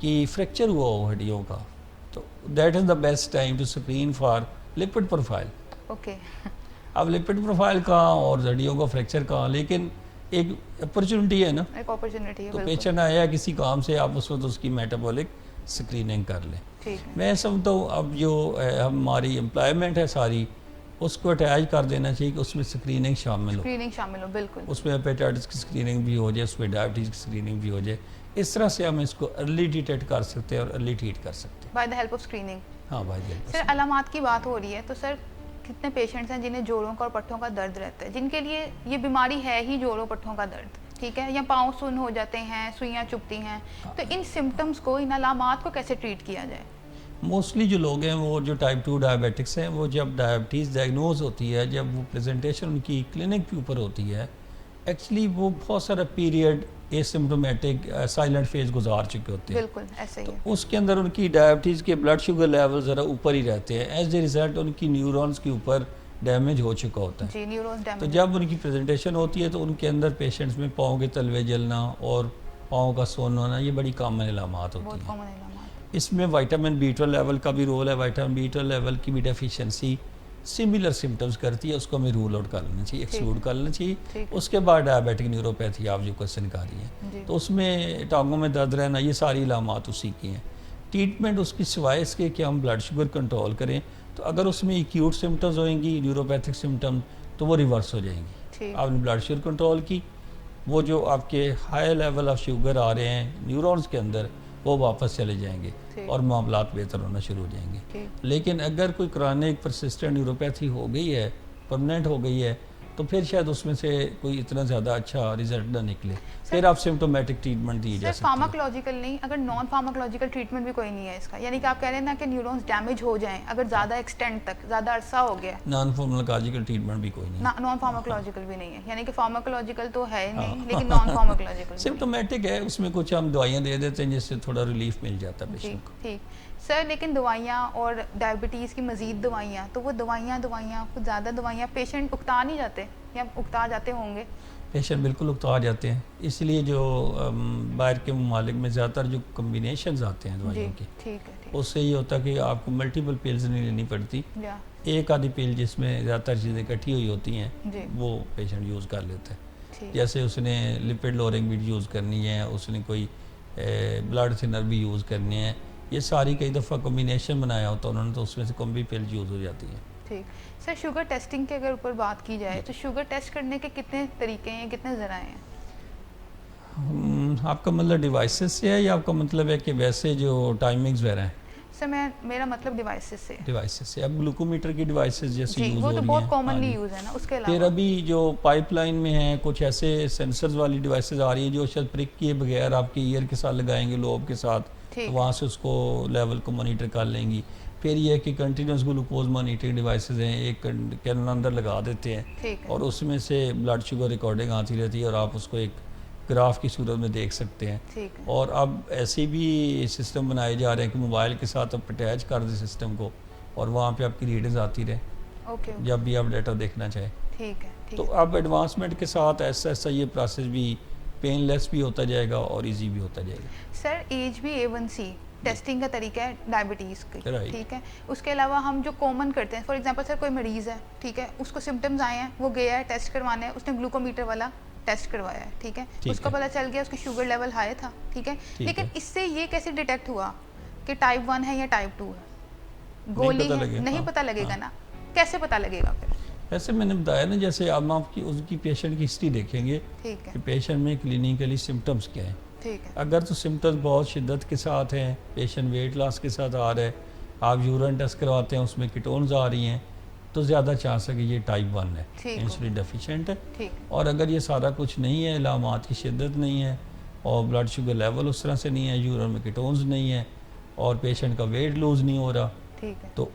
कि फ्रैक्चर हुआ हो हड्डियों का, तो that is the best time to screen for lipid profile. को। ओके। अब लिपिड प्रोफाइल कहाँ और हड्डियों का फ्रैक्चर कहाँ, लेकिन एक अपॉर्चुनिटी है ना, एक अपॉर्चुनिटी है। तो बिल्कुल। पेशेंट आया किसी काम से, आप उस वक्त उसकी मेटाबॉलिक स्क्रीनिंग कर लें। ठीक है। मैं समझता हूँ अब जो हमारी एम्प्लॉयमेंट है सारी, उसको अटैच कर देना चाहिए कि उसमें स्क्रीनिंग शामिल हो, बिल्कुल। उसमें हेपेटाइटिस की स्क्रीनिंग भी हो जाए, उसमें डायबिटीज़ की स्क्रीनिंग भी हो जाए। इस तरह से हम इसको अर्ली डिटेक्ट कर सकते हैं और अर्ली ट्रीट कर सकते हैं by the help of screening. हाँ भाई। सर अलामात की बात हो रही है तो सर कितने पेशेंट्स हैं जिन्हें जोड़ों का और पट्ठों का दर्द रहता है, जिनके लिए ये बीमारी है ही जोड़ों पट्ठों का दर्द, ठीक है, या पाँव सुन्न हो जाते हैं, सुइयाँ चुभती हैं, तो इन सिम्टम्स को, इन अलामात को कैसे ट्रीट किया जाए? मोस्टली जो लोग हैं वो जो टाइप 2 डायबिटिक्स हैं, वो जब डायबिटीज़ डायग्नोज होती है, जब वो प्रेजेंटेशन उनकी क्लिनिक के ऊपर होती है, एक्चुअली वो बहुत सारा पीरियड एसिम्प्टोमेटिक साइलेंट फेज गुजार चुके होते हैं। बिल्कुल ऐसे ही है। उसके अंदर उनकी डायबिटीज़ के ब्लड शुगर लेवल ज़रा ऊपर ही रहते हैं, एज ए रिज़ल्ट उनकी न्यूरॉन्स के ऊपर डैमेज हो चुका होता है। जी, न्यूरॉन्स डैमेज। तो जब उनकी प्रेजेंटेशन होती है तो उनके अंदर पेशेंट्स में पाँव के तलवे जलना और पाँव का सोन होना, ये बड़ी कॉमन अलामात होती बहुत हैं। कॉमन अलामात। इसमें विटामिन B12 लेवल का भी रोल है। विटामिन B12 लेवल की भी डेफिशिएंसी सिमिलर सिम्टम्स करती है, उसको हमें रूल आउट कर लेना चाहिए, एक्सक्लूड कर लेना चाहिए। उसके बाद डायबिटिक न्यूरोपैथी आप जो क्वेश्चन कर रही हैं, तो उसमें टांगों में दर्द रहना, ये सारी अलामात उसी की हैं। ट्रीटमेंट उसकी सिवाय इसके कि हम ब्लड शुगर कंट्रोल करें, तो अगर उसमें एक्यूट सिम्टम्स होंगी, न्यूरोपैथिक सिम्टम्स, तो वो रिवर्स हो जाएंगी। आपने ब्लड शुगर कंट्रोल की, वो जो आपके हाई लेवल ऑफ शुगर आ रहे हैं न्यूरॉन्स के अंदर, वो वापस चले जाएंगे और मामलात बेहतर होना शुरू हो जाएंगे। लेकिन अगर कोई क्रॉनिक परसिस्टेंट न्यूरोपैथी हो गई है, परमानेंट हो गई है, तो फिर शायद उसमें से कोई इतना ज़्यादा अच्छा रिजल्ट ना निकले, फिर आप सिम्टोमेटिक ट्रीटमेंट दी जा सकती है। फार्माकोलॉजिकल नहीं, अगर नॉन फार्माकोलॉजिकल ट्रीटमेंट भी कोई नहीं है इसका, यानी कि आप कह रहे हैं ना कि न्यूरॉन्स डैमेज हो जाएं अगर ज़्यादा एक्सटेंड तक, ज़्यादा अरसा हो गया, नॉन फार्माकोलॉजिकल ट्रीटमेंट भी कोई नहीं है। नॉन फार्माकोलॉजिकल भी नहीं है, यानी कि फार्माकोलॉजिकल तो है नहीं, लेकिन नॉन फार्माकोलॉजिकल सिम्टोमेटिक है, उसमें कुछ हम दवाइयाँ दे देते हैं जिससे थोड़ा रिलीफ मिल जाता है पेशेंट को। ठीक सर, लेकिन दवाइयाँ और डायबिटीज़ की मज़ीद दवाइयाँ, तो वो दवाइयाँ कुछ ज़्यादा दवाइयाँ पेशेंट उकता नहीं जाते या उकता जाते होंगे? पेशेंट बिल्कुल उकता जाते हैं, इसलिए जो बाहर के ममालिक में ज़्यादातर जो कम्बिनेशंस आते हैं दवाइयों के, ठीक है, उससे ये होता है कि आपको मल्टीपल पिल्स नहीं लेनी पड़ती, एक आधी पिल जिसमें ज़्यादातर चीज़ें इकट्ठी हुई होती हैं वो पेशेंट यूज़ कर लेता है। जैसे उसने लिपिड लोअरिंग भी यूज़ करनी है, उसने कोई ब्लड थिनर भी यूज़ करनी है, ये सारी कई दफ़ा कॉम्बिनेशन बनाया होता है उन्होंने, तो उसमें से कम भी पिल यूज़ हो जाती है। ठीक सर, शुगर टेस्टिंग के अगर ऊपर बात की जाए तो शुगर टेस्ट करने के कितने तरीके हैं, कितने ज़राए हैं? आपका मतलब डिवाइसेस से है या आपका मतलब है कि वैसे जो टाइमिंग्स वगैरह हैं? सर मेरा मतलब डिवाइसेस से। डिवाइसेस से, अब ग्लूकोमीटर की डिवाइसेस जैसे यूज़ हो रही हैं, वो तो बहुत कॉमनली यूज़ है ना, उसके अलावा फिर अभी जो पाइपलाइन में है कुछ ऐसे सेंसर्स वाली डिवाइसेस आ रही हैं जो शायद प्रिक किए बगैर आपके ईयर के साथ लगाएंगे, लोब के साथ, तो वहाँ से उसको लेवल को मॉनिटर कर लेंगी। फिर ये है कि कंटिन्यूस ग्लूकोज मॉनिटरिंग डिवाइसेस हैं, एक कैन अंदर लगा देते हैं और उसमें से ब्लड शुगर रिकॉर्डिंग आती रहती है और आप उसको एक ग्राफ की सूरत में देख सकते हैं। और अब ऐसे भी सिस्टम बनाए जा रहे हैं कि मोबाइल के साथ आप अटैच कर दें सिस्टम को और वहाँ पे आपकी रीडिंग्स आती रहे जब भी आप डाटा देखना चाहें। ठीक है। तो अब एडवांसमेंट के साथ ऐसा ऐसा ये प्रोसेस भी पेनलेस भी होता जाएगा और इजी भी होता जाएगा। सर HbA1c टेस्टिंग का तरीका है डायबिटीज़ की, ठीक है। उसके अलावा हम जो कॉमन करते हैं, फॉर एग्जांपल सर कोई मरीज़ है, ठीक है, उसको सिम्टम्स आए हैं, वो गया है टेस्ट करवाने, उसने ग्लूकोमीटर वाला टेस्ट करवाया है, ठीक है, उसको पता चल गया उसकी शुगर लेवल हाई था, ठीक है, लेकिन इससे ये कैसे डिटेक्ट हुआ कि टाइप 1 है या टाइप 2 है? गोली है, नहीं पता लगेगा ना, कैसे पता लगेगा फिर? वैसे मैंने बताया ना, जैसे अब आपकी उसकी पेशेंट की हिस्ट्री देखेंगे कि पेशेंट में क्लिनिकली सिम्टम्स क्या है। अगर तो सिम्टम्स बहुत शिद्दत के साथ हैं, पेशेंट वेट लॉस के साथ आ रहा है, आप यूरिन टेस्ट करवाते हैं उसमें कीटोन्स आ रही हैं, तो ज़्यादा चांस है कि ये टाइप 1 है, इंसुलिन डेफिशिएंट है। और अगर ये सारा कुछ नहीं है, इलामात की शिद्दत नहीं है और ब्लड शुगर लेवल उस तरह से नहीं है, यूरिन में कीटोन्स नहीं है और पेशेंट का वेट लूज नहीं हो रहा, तो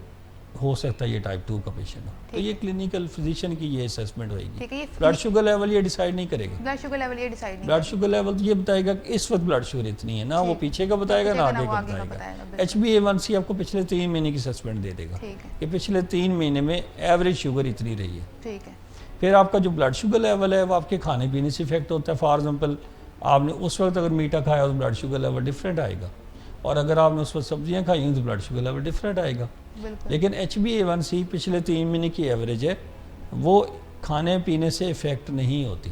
हो सकता है ये टाइप 2 का पेशेंट हो। तो ये क्लिनिकल फिजिशियन की ये असेसमेंट होगी। ब्लड शुगर लेवल ये डिसाइड नहीं करेगा, ब्लड शुगर लेवल ये डिसाइड नहीं, ब्लड शुगर लेवल तो ये बताएगा कि इस वक्त ब्लड शुगर इतनी है ना, वो पीछे का बताएगा ना आगे का बताएगा। HbA1c आपको पिछले 3 महीने की असेसमेंट दे देगा कि पिछले 3 महीने में एवरेज शुगर इतनी रही है, ठीक है। फिर आपका जो ब्लड शुगर लेवल है वो आपके खाने पीने से इफेक्ट होता है। फॉर एग्जाम्पल आपने उस वक्त अगर मीठा खाया तो ब्लड शुगर लेवल डिफरेंट आएगा, और अगर आपने उस वक्त सब्जियाँ खाई तो ब्लड शुगर लेवल डिफरेंट आएगा। लेकिन HbA1c पिछले 3 महीने की एवरेज है, वो खाने पीने से इफेक्ट नहीं होती,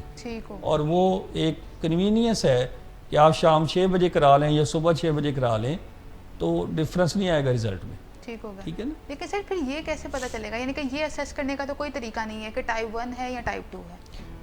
और वो एक कन्वीनियंस है कि आप शाम 6 बजे करा लें या सुबह 6 बजे करा लें तो डिफरेंस नहीं आएगा रिजल्ट में। ठीक होगा। ठीक है ना। लेकिन सर फिर ये कैसे पता चलेगा, यानी कि ये असेस करने का तो कोई तरीका नहीं है कि टाइप 1 है या टाइप 2 है?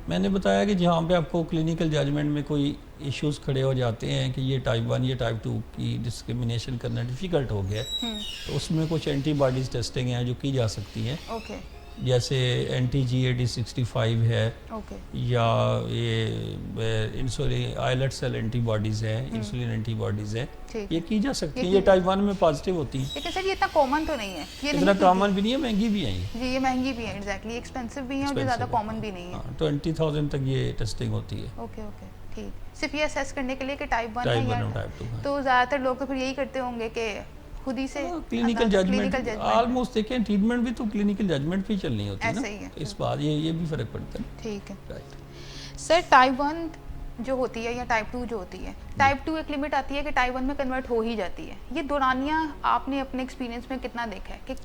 मैंने बताया कि जहाँ पे आपको क्लिनिकल जजमेंट में कोई इश्यूज खड़े हो जाते हैं कि ये टाइप 1 ये टाइप 2 की डिस्क्रिमिनेशन करना डिफ़िकल्ट हो गया है, तो उसमें कुछ एंटीबॉडीज़ टेस्टिंग हैं जो की जा सकती हैं, ओके जैसे anti-GAD65 है, ओके या ये इंसुलिन आइलेट सेल एंटीबॉडीज़ हैं, इंसुलिन एंटीबॉडीज़ हैं, ठीक ये की जा सकती ये हैं। ये की- टाइप 1 में पॉजिटिव होती हैं। लेकिन सर ये इतना कॉमन तो नहीं है, ये इतना नहीं की कॉमन भी नहीं है, महंगी भी हैं ये। जी, ये महंगी भी है, एग्जैक्टली एक्सपेंसिव भी है और ये ज़्यादा Expensive है। कॉमन भी नहीं है। हाँ, 20,000 तक ये टेस्टिंग होती है। ओके ओके ठीक, सिर्फ ये असेस करने के लिए कि टाइप 1 टाइप है 1 या और टाइप 2 है। तो ज़्यादातर लोग तो फिर यही करते होंगे कि खुद ही से क्लिनिकल क्लिनिकल जजमेंट ऑलमोस्ट देखें, ट्रीटमेंट भी तो क्लिनिकल जजमेंट पे चलनी होती है ना, ऐसा ही है। तो इस बात ये भी फर्क पड़ता है। ठीक है राइट। सर, टाइप 1 जो होती है या टाइप 2 जो होती है, टाइप 2 एक लिमिट आती है कि टाइप 1 में कन्वर्ट हो ही जाती है। ये दौरानिया आपने अपने एक्सपीरियंस में कितना देखा है कि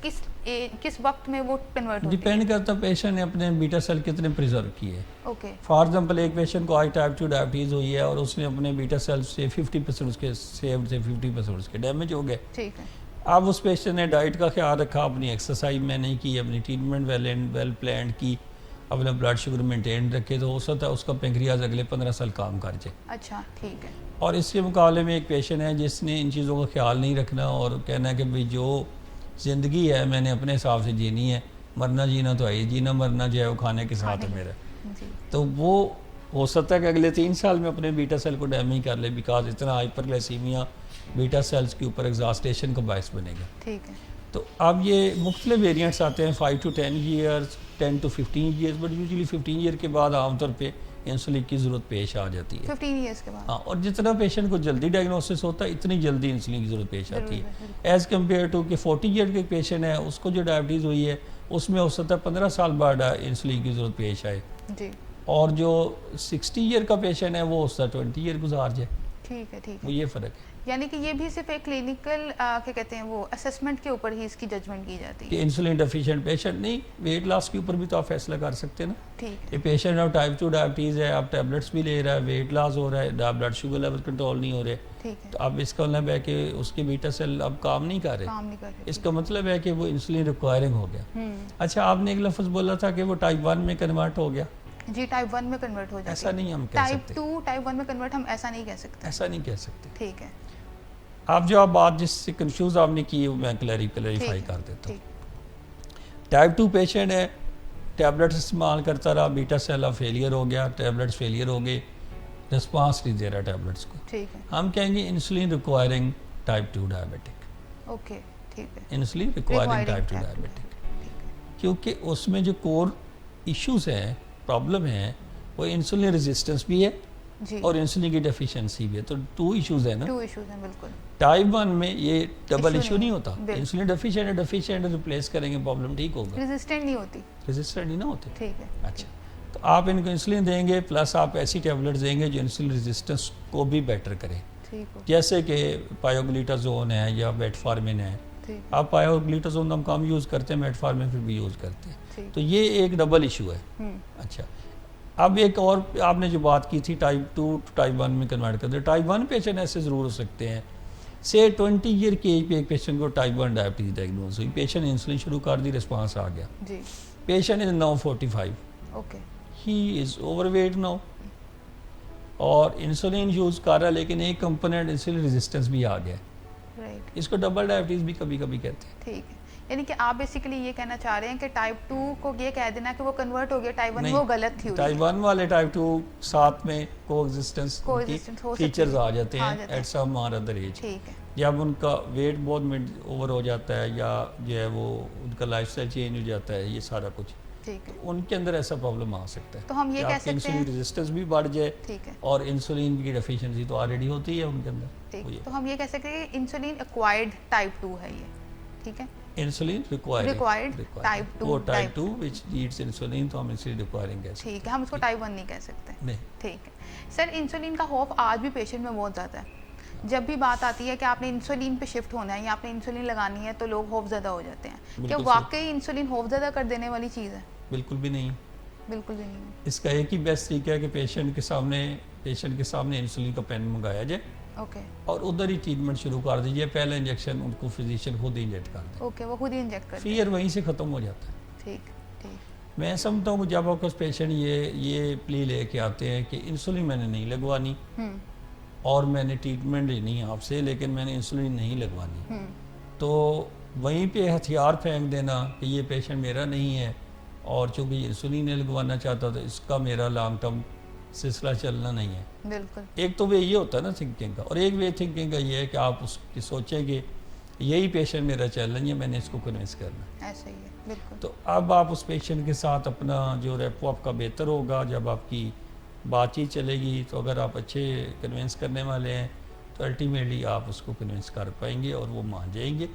किस वक्त में वो कन्वर्ट होती है? डिपेंड करता है पेशेंट ने अपने बीटा सेल कितने प्रिजर्व किए। ओके फॉर एग्जांपल एक पेशेंट को आज टाइप 2 डायबिटीज़ हुई है और उसने अपने बीटा सेल से 50% उसके सेव्ड थे, 50% उसके डैमेज हो गए। ठीक है अब उस पेशेंट ने डाइट का ख्याल रखा, अपनी एक्सरसाइज में नहीं की, अपनी ट्रीटमेंट वेल प्लान की, अपना ब्लड शुगर मेंटेन रखे, तो हो सकता है उसका पेंक्रियाज अगले 15 साल काम कर जाए। अच्छा ठीक है और इसके मुकाबले में एक पेशेंट है जिसने इन चीज़ों का ख्याल नहीं रखना और कहना है कि भाई जो ज़िंदगी है मैंने अपने हिसाब से जीनी है, मरना जीना तो है ही, जीना मरना जो है वो खाने के साथ है मेरा। जी तो वो हो सकता है कि अगले 3 साल में अपने बीटा सेल को डैमेज कर ले, बिकॉज इतना हाइपरग्लाइसीमिया बीटा सेल्स के ऊपर एग्जॉस्टेशन का बायस बनेगा। ठीक है तो अब ये मुख्तलिफ वेरिएंट्स आते हैं 5 to 10 years, 10 to 15 years, but usually 15 year के बाद आमतौर पे इंसुलिन की ज़रूरत पेश आ जाती है। 15 इयर्स के बाद हाँ, और जितना पेशेंट को जल्दी डायग्नोसिस होता है इतनी जल्दी इंसुलिन की ज़रूरत पेश आती जरूर है, एज़ कम्पेयर टू कि 40 ईयर के पेशेंट है उसको जो डायबिटीज़ हुई है उसमें हो सकता है 15 साल बाद इंसुलिन की ज़रूरत पेश आए, जी और जो 60 ईयर का पेशेंट है वो हो सकता है 20 ईयर गुजार जाए। ठीक है वो ये फ़र्क है यानी कि ये भी सिर्फ एक क्लिनिकल क्या कहते हैं वो असेसमेंट के ऊपर ही इसकी जजमेंट की जाती कि है। इंसुलिन डेफिशिएंट पेशेंट नहीं, वेट लॉस के ऊपर भी तो आप फैसला कर सकते हैं ना। ठीक ये पेशेंट अब टाइप 2 डायबिटीज़ है, आप टैबलेट्स भी ले रहा है, वेट लॉस हो रहा है, ब्लड शुगर लेवल कंट्रोल नहीं हो रहे, ठीक है तो अब इसका मतलब है कि उसके बीटा सेल अब काम नहीं कर रहे, काम नहीं कर रहे। इसका मतलब है कि वो इंसुलिन रिक्वायरिंग हो गया। अच्छा, आपने एक लफ्ज़ बोला था कि वो टाइप 1 में कन्वर्ट हो गया, जी टाइप 1 में कन्वर्ट हो जाती ऐसा है। नहीं हम कह टाइप सकते, 2 टाइप 1 में कन्वर्ट हम ऐसा नहीं कह सकते। ऐसा नहीं कह सकते। ठीक है आप जो आप बात जिससे कंफ्यूज आपने की है वो मैं ठीक क्लैरिफाई है, कर देता हूँ। ठीक टाइप 2 पेशेंट है, टैबलेट्स इस्तेमाल करता रहा, बीटा सेल फेलियर हो गया, टैबलेट्स फेलियर हो गए, रिस्पांस नहीं दे रहा टैबलेट्स को, ठीक है हम कहेंगे insulin requiring type 2 diabetic, okay ठीक है insulin requiring Requiring type 2 type 2 diabetic, ठीक है क्योंकि उसमें जो कोर इश्यूज हैं, प्रॉब्लम है, वो इंसुलिन रेजिस्टेंस भी है जी और इंसुलिन की डेफिशिएंसी भी है, तो 2 इश्यूज है ना। 2 इश्यूज हैं बिल्कुल। टाइप 1 में ये डबल Issue इशू नहीं नहीं है, होता, बिल्कुल। इंसुलिन डेफिशिएंट रिप्लेस करेंगे, प्रॉब्लम ठीक होगा, रेजिस्टेंट नहीं होती। रेजिस्टेंट नहीं ना होते। ठीक है अच्छा, तो आप इनको इंसुलिन देंगे प्लस आप ऐसी टैबलेट्स देंगे जो इंसुलिन रेजिस्टेंस को भी बेटर करे, ठीक हो जैसे कि पायोग्लिटाजोन है या मेटफॉर्मिन है। ठीक आप पायोग्लिटाजोन हम कम यूज़ करते हैं, मेटफॉर्मिन फिर भी यूज़ करते हैं, ठीक तो ये एक डबल इशू है। अच्छा, अब एक और आपने जो बात की थी टाइप 2 टू टाइप 1 में कन्वर्ट करते हैं, टाइप 1 पेशेंट ऐसे ज़रूर हो सकते हैं, से 20 ईयर के एज पे एक पेशेंट को टाइप 1 डायबिटीज़ डायग्नोज हुई, पेशेंट इंसुलिन शुरू कर दी, रिस्पांस आ गया, जी patient is now 45, okay he is overweight now और इंसुलिन यूज़ कर रहा है, लेकिन एक कंपोनेंट इंसुलिन रेजिस्टेंस भी आ गया है, राइट इसको डबल डायबिटीज़ भी कभी कभी कहते हैं। ठीक है, यानी कि आप बेसिकली ये कहना चाह रहे हैं कि टाइप 2 को ये कह देना कि वो कन्वर्ट हो गया टाइप 1 नहीं, वो गलत थी टाइप 1 वाले टाइप 2 साथ में Coexistence हो फीचर्स सकती आ है, जाते आ हैं जाते हैं। एट सम और अदर एज, ठीक है जब उनका वेट बहुत ओवर हो जाता है या जो है वो उनका लाइफस्टाइल चेंज हो जाता है, ये सारा कुछ, ठीक है उनके अंदर ऐसा प्रॉब्लम आ सकता है। तो हम ये कि कह आपकी सकते इंसुलिन हैं रेजिस्टेंस भी बढ़ जाए ठीक है और इंसुलिन की डेफिशिएंसी तो ऑलरेडी होती है उनके अंदर, ठीक वो ये तो हम ये कह सकते हैं कि इंसुलिन एक्वायर्ड टाइप 2 है ये, ठीक है इंसुलिन रिक्वायरिंग Required type 2 वो type type 2 which needs insulin, तो हम इंसुलिन रिक्वायरिंग कह सकते ठीक है, हम उसको टाइप 1 नहीं कह सकते। हैं। नहीं, ठीक है सर, इंसुलिन का खौफ आज भी पेशेंट में बहुत ज़्यादा है। जब भी बात आती है कि आपने इंसुलिन पे शिफ्ट होना है या आपने इंसुलिन लगानी है तो लोग खौफ ज़्यादा हो जाते हैं। क्या बिल्कुल सही। वाकई इंसुलिन खौफ ज़्यादा कर देने वाली चीज़ है? बिल्कुल भी नहीं। बिल्कुल भी नहीं है। इसका एक ही बेस्ट तरीका है कि पेशेंट के सामने इंसुलिन का पेन मंगाया जाए ओके और उधर ही ट्रीटमेंट शुरू कर दीजिए। पहला इंजेक्शन उनको फिजिशियन खुद ही इंजेक्ट कर दे, ओके, वो खुद ही इंजेक्ट कर फिर वहीं से ख़त्म हो जाता है। ठीक ठीक। मैं समझता हूँ कि जब आपका पेशेंट ये प्ली लेके आते हैं कि इंसुलिन मैंने नहीं लगवानी और मैंने ट्रीटमेंट लेनी है आपसे, लेकिन मैंने इंसुलिन नहीं लगवानी, तो वहीं पे हथियार फेंक देना कि ये पेशेंट मेरा नहीं है और चूँकि ये इंसुलिन नहीं लगवाना चाहता तो इसका मेरा लॉन्ग टर्म सिलसिला चलना नहीं है। बिल्कुल। एक तो वे ये होता है ना थिंकिंग का, और एक वे थिंकिंग का ये है कि आप उसकी सोचें कि यही पेशेंट मेरा चैलेंज है, मैंने इसको कन्विंस करना है। ऐसा ही है, बिल्कुल। तो अब आप उस पेशेंट के साथ अपना जो रेपो आपका बेहतर होगा जब आपकी बातचीत चलेगी। तो अगर आप अच्छे कन्विंस करने वाले हैं तो अल्टीमेटली आप उसको कन्विंस कर पाएंगे और वो मान जाएंगे।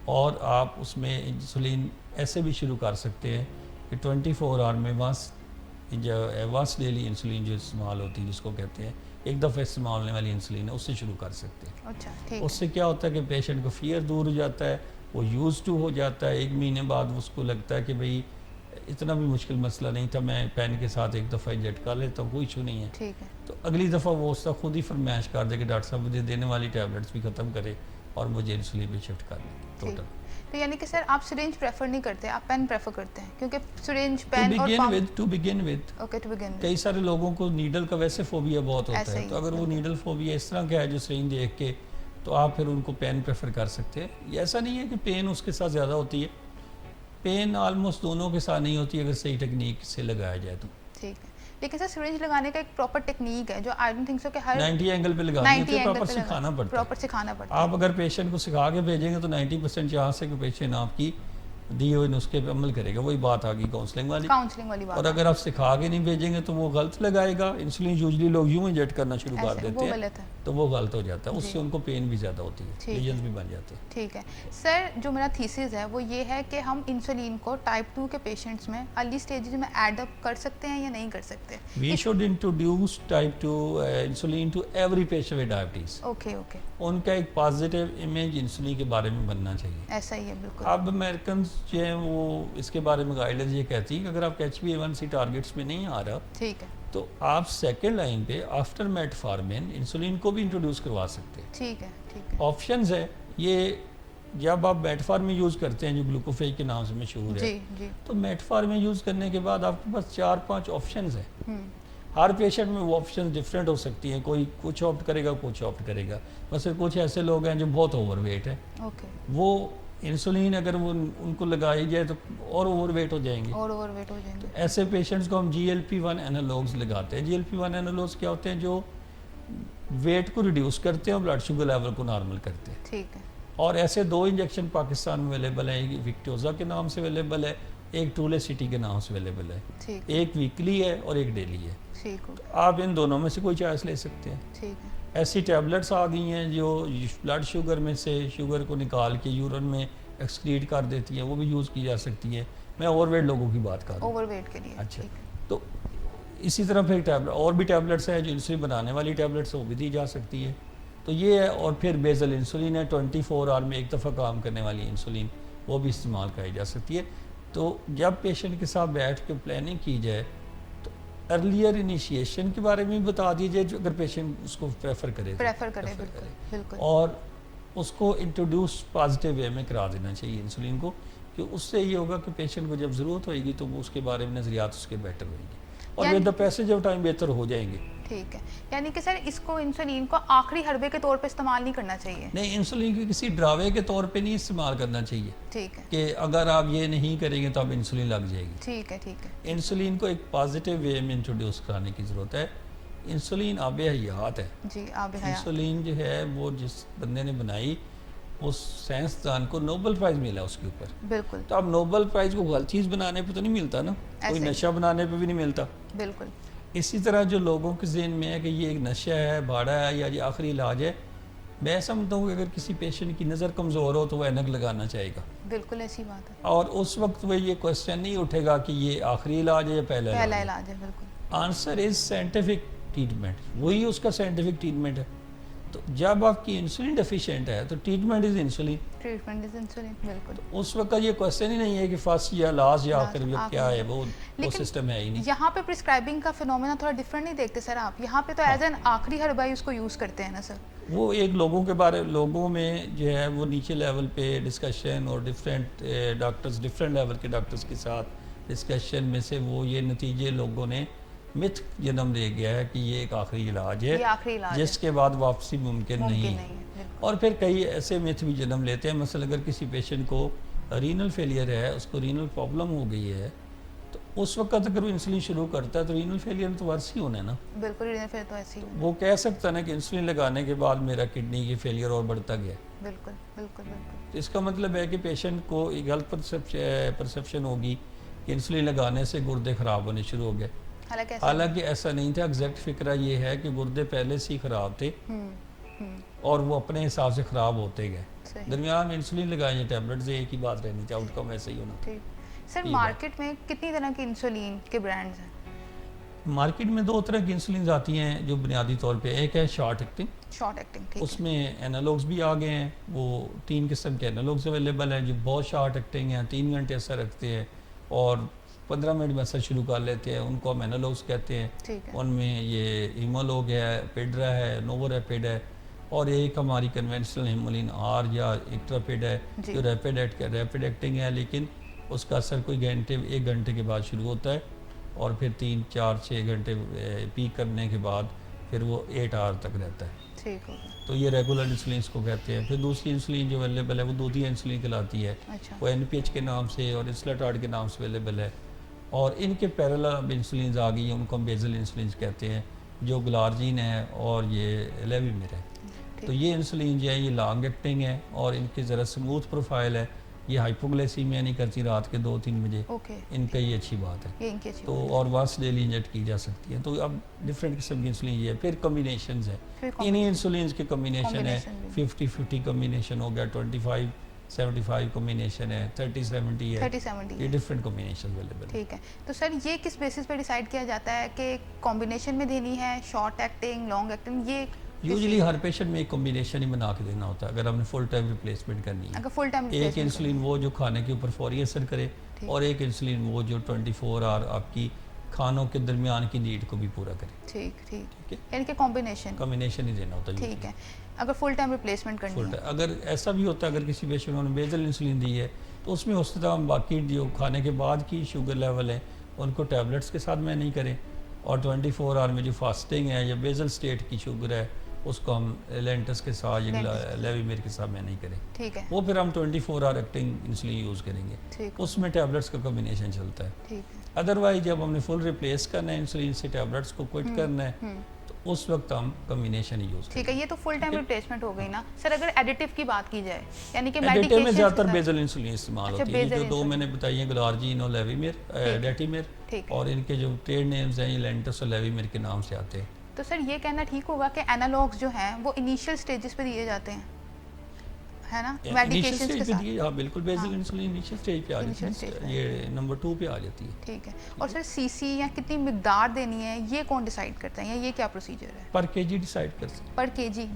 और आप उसमें इंसुलिन ऐसे भी शुरू कर सकते हैं कि 24 आवर में वंस डेली इंसुलिन जो इस्तेमाल होती है, जिसको कहते हैं एक दफ़ा इस्तेमाल होने वाली इंसुलिन है, उससे शुरू कर सकते हैं। अच्छा, ठीक। उससे क्या होता है कि पेशेंट को फियर दूर हो जाता है, वो यूज़ टू हो जाता है। 1 महीने बाद उसको लगता है कि भाई इतना भी मुश्किल मसला नहीं था, मैं पेन के साथ एक दफ़ा इंजेक्ट कर लेता हूँ, कोई इशू नहीं है। ठीक है। तो अगली दफ़ा वो उसका खुद ही फरमाइश कर दे कि डॉक्टर साहब मुझे देने वाली टैबलेट्स भी ख़त्म करे और मुझे इंसुलिन पे शिफ्ट कर ले टोटल। तो यानी कि सर आप सिरिंज प्रेफर नहीं करते, आप पेन प्रेफर करते हैं, क्योंकि सिरिंज पेन और to begin with okay, to begin कई सारे लोगों को नीडल का वैसे फोबिया बहुत होता ऐसे है, ही, तो अगर वो नीडल फोबिया इस तरह का है जो सिरिंज देख के, तो आप फिर उनको पेन प्रेफर कर सकते हैं। ये ऐसा नहीं है कि पेन उसके साथ ज़्यादा होती है, पेन ऑलमोस्ट दोनों के साथ नहीं होती अगर सही टेक्निक से लगाया जाए तो। ठीक है। लेकिन सर सिरिंज लगाने का एक प्रॉपर टेक्निक है जो आई डोंट थिंक सो कि हर 90 एंगल पे लगानी होती है, प्रॉपर सिखाना पड़ता है। प्रॉपर सिखाना पड़ता है। आप अगर पेशेंट को सिखा के भेजेंगे तो 90% चांस है कि पेशेंट आपकी दिए हुए नुस्खे पे अमल करेगा। वही बात आ गई काउंसलिंग वाली बात। और अगर आप सिखा के नहीं भेजेंगे तो वो गलत लगाएगा। इंसुलिन यूजली लोग यूं इंजेक्ट करना शुरू कर देते हैं, तो वो गलत हो जाता है, उससे उनको पेन भी ज़्यादा होती है, लीजन्स भी बन जाते हैं। ठीक है सर, जो मेरा थीसिस है वो ये है कि हम इंसुलिन को टाइप 2 के पेशेंट्स में अर्ली स्टेजेस में एड अप कर सकते हैं या नहीं कर सकते? We should introduce type 2 insulin to every patient with diabetes. Okay okay. उनका एक पॉजिटिव इमेज इंसुलिन के बारे में बनना चाहिए। ऐसा ही है, बिल्कुल। अब अमेरिकन जो हैं वो इसके बारे में गाइडलाइंस ये कहती है कि अगर आपका HbA1c टारगेट्स में नहीं आ रहा, ठीक है, तो आप सेकेंड लाइन पे आफ्टर मेटफॉर्मिन इंसुलिन को भी इंट्रोड्यूस करवा सकते हैं। ठीक है, ठीक है। ऑप्शंस है ये, जब आप मेटफॉर्मिन यूज़ करते हैं जो ग्लूकोफेज के नाम से मशहूर है, जी। तो मेटफॉर्मिन यूज़ करने के बाद आपके पास 4-5 ऑप्शंस हैं। हर पेशेंट में वो ऑप्शन डिफरेंट हो सकती हैं, कोई कुछ ऑप्ट करेगा, कुछ ऑप्ट करेगा। बस कुछ ऐसे लोग हैं जो बहुत ओवरवेट है, वो इंसुलिन अगर वो उनको लगाई जाए तो और ओवरवेट हो जाएंगे। तो ऐसे पेशेंट्स को हम GLP-1 एनालॉग्स लगाते हैं। GLP-1 एनालॉग्स क्या होते हैं? जो वेट को रिड्यूस करते हैं और ब्लड शुगर लेवल को नॉर्मल करते हैं। ठीक है। और ऐसे 2 इंजेक्शन पाकिस्तान में अवेलेबल हैं, एक विक्टोजा के नाम से अवेलेबल है, एक ट्रूलेसिटी के नाम से अवेलेबल है। एक वीकली है और एक डेली है। तो आप इन दोनों में से कोई चॉइस ले सकते हैं। ठीक है। ऐसी टैबलेट्स आ गई हैं जो ब्लड शुगर में से शुगर को निकाल के यूरिन में एक्सक्रीट कर देती हैं, वो भी यूज़ की जा सकती है। मैं ओवरवेट लोगों की बात कर रहा हूँ, ओवरवेट के लिए। अच्छा, तो इसी तरह फिर टैबलेट और भी टैबलेट्स हैं जो इंसुलिन बनाने वाली टैबलेट्स वो भी दी जा सकती है। तो ये है। और फिर बेजल इंसुलिन है, 24 आवर में एक दफ़ा काम करने वाली इंसुलिन, वो भी इस्तेमाल कराई जा सकती है। तो जब पेशेंट के साथ बैठ के प्लानिंग की जाए तो अर्लियर इनिशिएशन के बारे में बता दीजिए, जो अगर पेशेंट उसको प्रेफर करे बिल्कुल। और उसको इंट्रोड्यूस पॉजिटिव वे में करा देना चाहिए इंसुलिन को, कि उससे ये होगा कि पेशेंट को जब ज़रूरत होगी तो वो उसके बारे में नज़रियात उसके बेटर होंगे और with the passage of time बेहतर हो जाएंगे। ठीक है, यानी कि सर इसको इंसुलिन को आखिरी हरबे के तौर पे इस्तेमाल नहीं करना चाहिए? नहीं, इंसुलिन को किसी ड्रावे के तौर पे नहीं इस्तेमाल करना चाहिए। ठीक है, कि अगर आप ये नहीं करेंगे तो आप इंसुलिन लग जाएगी। ठीक है, ठीक है। इंसुलिन को एक पॉजिटिव वे में इंट्रोड्यूस कराने की ज़रूरत है। इंसुलिन आब हयात है जी, आब हयात। इंसुलिन जो है वो जिस बंदे ने बनाई, उस साइंसदान को नोबेल प्राइज़ मिला उसके ऊपर। बिल्कुल। तो अब नोबेल प्राइज़ को गलत चीज़ बनाने पे तो नहीं मिलता ना, कोई नशा बनाने पे भी नहीं मिलता। बिल्कुल। इसी तरह जो लोगों के ज़हन में है कि ये एक नशा है, भाड़ा है या ये आखिरी इलाज है, मैं समझता हूँ कि अगर किसी पेशेंट की नज़र कमज़ोर हो तो वह ऐनक लगाना चाहेगा। बिल्कुल ऐसी बात है। और उस वक्त वह ये क्वेश्चन नहीं उठेगा कि ये आखिरी इलाज है या पहला इलाज है। बिल्कुल। आंसर इज़ साइंटिफिक ट्रीटमेंट, वही उसका साइंटिफिक ट्रीटमेंट है। तो जब आपकी इंसुलिन डेफिशिएंट है तो treatment is insulin. Treatment is insulin, बिल्कुल। उस वक्त ये क्वेश्चन ही नहीं है कि फर्स्ट या लास्ट या आखिर में क्या है, वो लेकिन सिस्टम है ही नहीं। यहाँ पे प्रिस्क्राइबिंग का फिनोमेना थोड़ा डिफरेंट नहीं देखते सर आप? यहाँ पे तो एज एन आखिरी हर्बाई उसको यूज़ करते हैं ना सर? वो एक लोगों में जो है वो नीचे लेवल पे डिस्कशन और डिफरेंट डॉक्टर्स, डिफरेंट लेवल के डॉक्टर्स के साथ डिस्कशन में से वो ये नतीजे लोगों ने मिथ जन्म दे गया है कि ये एक आखिरी इलाज ये है आखिरी इलाज जिसके बाद वापसी मुमकिन नहीं नहीं है। है, बिल्कुल। और फिर कई ऐसे मिथ भी जन्म लेते हैं, मसलन अगर किसी पेशेंट को रीनल फेलियर है, उसको रीनल प्रॉब्लम हो गई है, तो उस वक्त अगर वो इंसुलिन शुरू करता है तो रीनल फेलियर तो वर्ष ही होना है ना। बिल्कुल, फिर तो ऐसे ही है। वो कह सकता है ना कि इंसुलिन लगाने के बाद मेरा किडनी की फेलियर और बढ़ता गया। बिल्कुल बिल्कुल बिल्कुल। तो इसका मतलब है कि पेशेंट को एक गलत परसेप्शन होगी कि इंसुलिन लगाने से गुर्दे ख़राब होने शुरू हो गए। हालांकि ऐसा नहीं था। एग्जैक्ट फिक्रा ये है कि गुर्दे पहले से ही ख़राब थे और वो अपने हिसाब से ख़राब होते गए। दरमियान में इंसुलिन लगाए टैबलेट्स, एक ही बात रहनी चाहिए, आउटकम ऐसे ही होना। ठीक सर, मार्केट में कितनी तरह के इंसुलिन के ब्रांड्स हैं? मार्केट में दो तरह की इंसुलिन आती हैं जो बुनियादी तौर पे, एक है शॉर्ट एक्टिंग, ठीक उसमें एनालॉग्स भी आ गए हैं। वो 3 किस्म के एनालॉग्स अवेलेबल हैं जो बहुत शॉर्ट एक्टिंग हैं, 3 घंटे असर रखते हैं और 15 मिनट में असर शुरू कर लेते हैं, उनको हम एनालॉग्स कहते हैं। उनमें ये हिमोलॉग है, पेड्रा है, नोवोरैपिड है और एक हमारी कन्वेंशनल हिमोलिन आर या इक्ट्रापिड है जो रैपिड एक्टिंग है, लेकिन उसका असर कोई एक घंटे के बाद शुरू होता है और फिर 3, 4, 6 घंटे पीक करने के बाद फिर वो 8 आवर तक रहता है। ठीक हो। तो ये रेगुलर इंसुलिन को कहते हैं। फिर दूसरी इंसुलिन जो अवेलेबल है वो दूधिया इंसुलिन कहलाती है। अच्छा। वो NPH के नाम से और इंसुलेटार्ड के नाम से अवेलेबल है और इनके पैरेलल अब इंसुलिन आ गई है, उनको हम बेजल इंसुलिन कहते हैं, जो ग्लार्जिन है और ये लेविमिर है। तो ये इंसुलिन जो है ये लॉन्ग एक्टिंग है और इनकी ज़रा स्मूथ प्रोफाइल है। ये हाइपोग्लाइसीमिया नहीं करती रात के 2-3 बजे। इनका ये अच्छी बात है। तो और वंस डेली इंजेक्ट की जा सकती है। तो अब डिफरेंट किस्म की इंसुलिन ये है। फिर कॉम्बिनेशन है, इन्हीं इंसुलिन के कॉम्बिनेशन है। 50-50 कॉम्बिनेशन हो गया, 25-75 कॉम्बिनेशन है, 30-70 है, ये डिफरेंट कॉम्बिनेशन अवेलेबल। ठीक है। तो सर ये किस बेसिस पे डिसाइड किया जाता है कि कॉम्बिनेशन में देनी है, शॉर्ट एक्टिंग, लॉन्ग एक्टिंग? ये यूजुअली हर पेशेंट में एक कॉम्बिनेशन ही बना के देना होता है अगर हमने फुल टाइम रिप्लेसमेंट करनी है। अगर फुल टाइम एक इंसुलिन वो जो खाने के ऊपर फौरी असर करे और एक इंसुलिन वो जो 24 आवर आपकी खानों के दरमियान की नीड को भी पूरा करे। ठीक है, यानी कि कॉम्बिनेशन ही देना होता है। ठीक है। अगर फुल टाइम रिप्लेसमेंट करनी है, अगर ऐसा भी होता है अगर किसी पेशेंट ने बेजल इंसुलिन दी है तो उसमें उस तरह हम बाकी जो खाने के बाद की शुगर लेवल है उनको टैबलेट्स के साथ में नहीं करें और 24 आवर में जो फास्टिंग है या बेजल स्टेट की शुगर है उसको हम लेंटस के साथ या लेविमिर के साथ में नहीं करें। ठीक है। वो फिर हम 24 आवर एक्टिंग इंसुलिन यूज़ करेंगे, उसमें टैबलेट्स का कॉम्बिनेशन चलता है। ठीक है। अदरवाइज जब हमने फुल रिप्लेस करना है इंसुलिन से, टैबलेट्स को क्विट करना है तो उस वक्त हम कॉम्बिनेशन ही यूज़। ठीक है, ये तो फुल टाइम रिप्लेसमेंट हो गई ना सर। अगर एडिटिव की बात की जाए, यानी कि एडिटिव में ज़्यादातर बेजल इंसुलिन इस्तेमाल होती है। जो दो मैंने बताई हैं, ग्लार्जिन और लेविमिर, डेटिमिर, और इनके जो ट्रेड नेम्स हैं ये लेंटस और लेविमिर के नाम से आते हैं। तो सर ये कहना ठीक होगा कि एनालॉग्स जो हैं वो इनिशियल स्टेजेस पे दिए जाते हैं, है ना, मेडिकेशंस के साथ? हाँ बिल्कुल, बेसिक इंसुलिन इनिशियल स्टेज पे आ जाती है, ये नंबर 2 पे आ जाती है। ठीक है। और सर सीसी या कितनी मिकदार देनी है ये कौन डिसाइड करता है, या ये क्या प्रोसीजर है? पर केजी डिसाइड करते हैं। पर केजी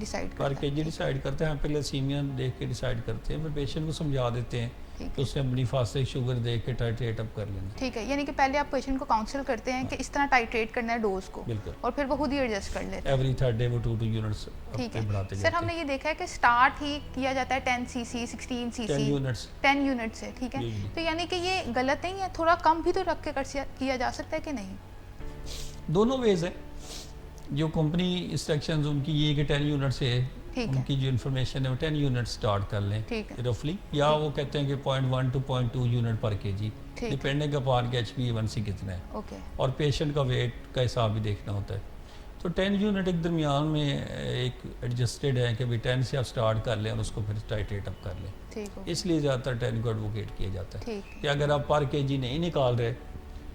डिसाइड करते हैं। पहले सीमिया देख के डिसाइड करते हैं, फिर पेशेंट को समझा देते हैं तो उससे अपनी फास्टिक शुगर देख के टाइट्रेट अप कर लेना। ठीक है, यानी कि पहले आप पेशेंट को काउंसिल करते हैं कि इस तरह टाइट्रेट करना है डोज को, और फिर वो खुद ही एडजस्ट कर लेते हैं। एवरी थर्ड डे वो 2 यूनिट्स ठीक है। सर हमने ये देखा है कि स्टार्ट ही किया जाता है 10 cc, 16 cc, 10 यूनिट से। ठीक है, तो यानी कि ये गलत नहीं है, थोड़ा कम भी तो रख के किया जा सकता है कि नहीं? दोनों वेज है। जो कंपनी इंस्ट्रक्शंस उनकी ये कि 10 यूनिट से उनकी जो इन्फॉर्मेशन है वो 10 यूनिट स्टार्ट कर लें रफली, या वो कहते हैं कि 0.1 to 0.2 यूनिट पर केजी, डिपेंडिंग अपॉन के HbA1c कितना है और पेशेंट का वेट का हिसाब भी देखना होता है। तो 10 यूनिट एक दरमियान में एक एडजस्टेड है कि भाई 10 से आप स्टार्ट कर लें और उसको फिर टाइट्रेट अप कर लें। इसलिए ज़्यादातर 10 को एडवोकेट किया जाता है कि अगर आप पर केजी नहीं निकाल रहे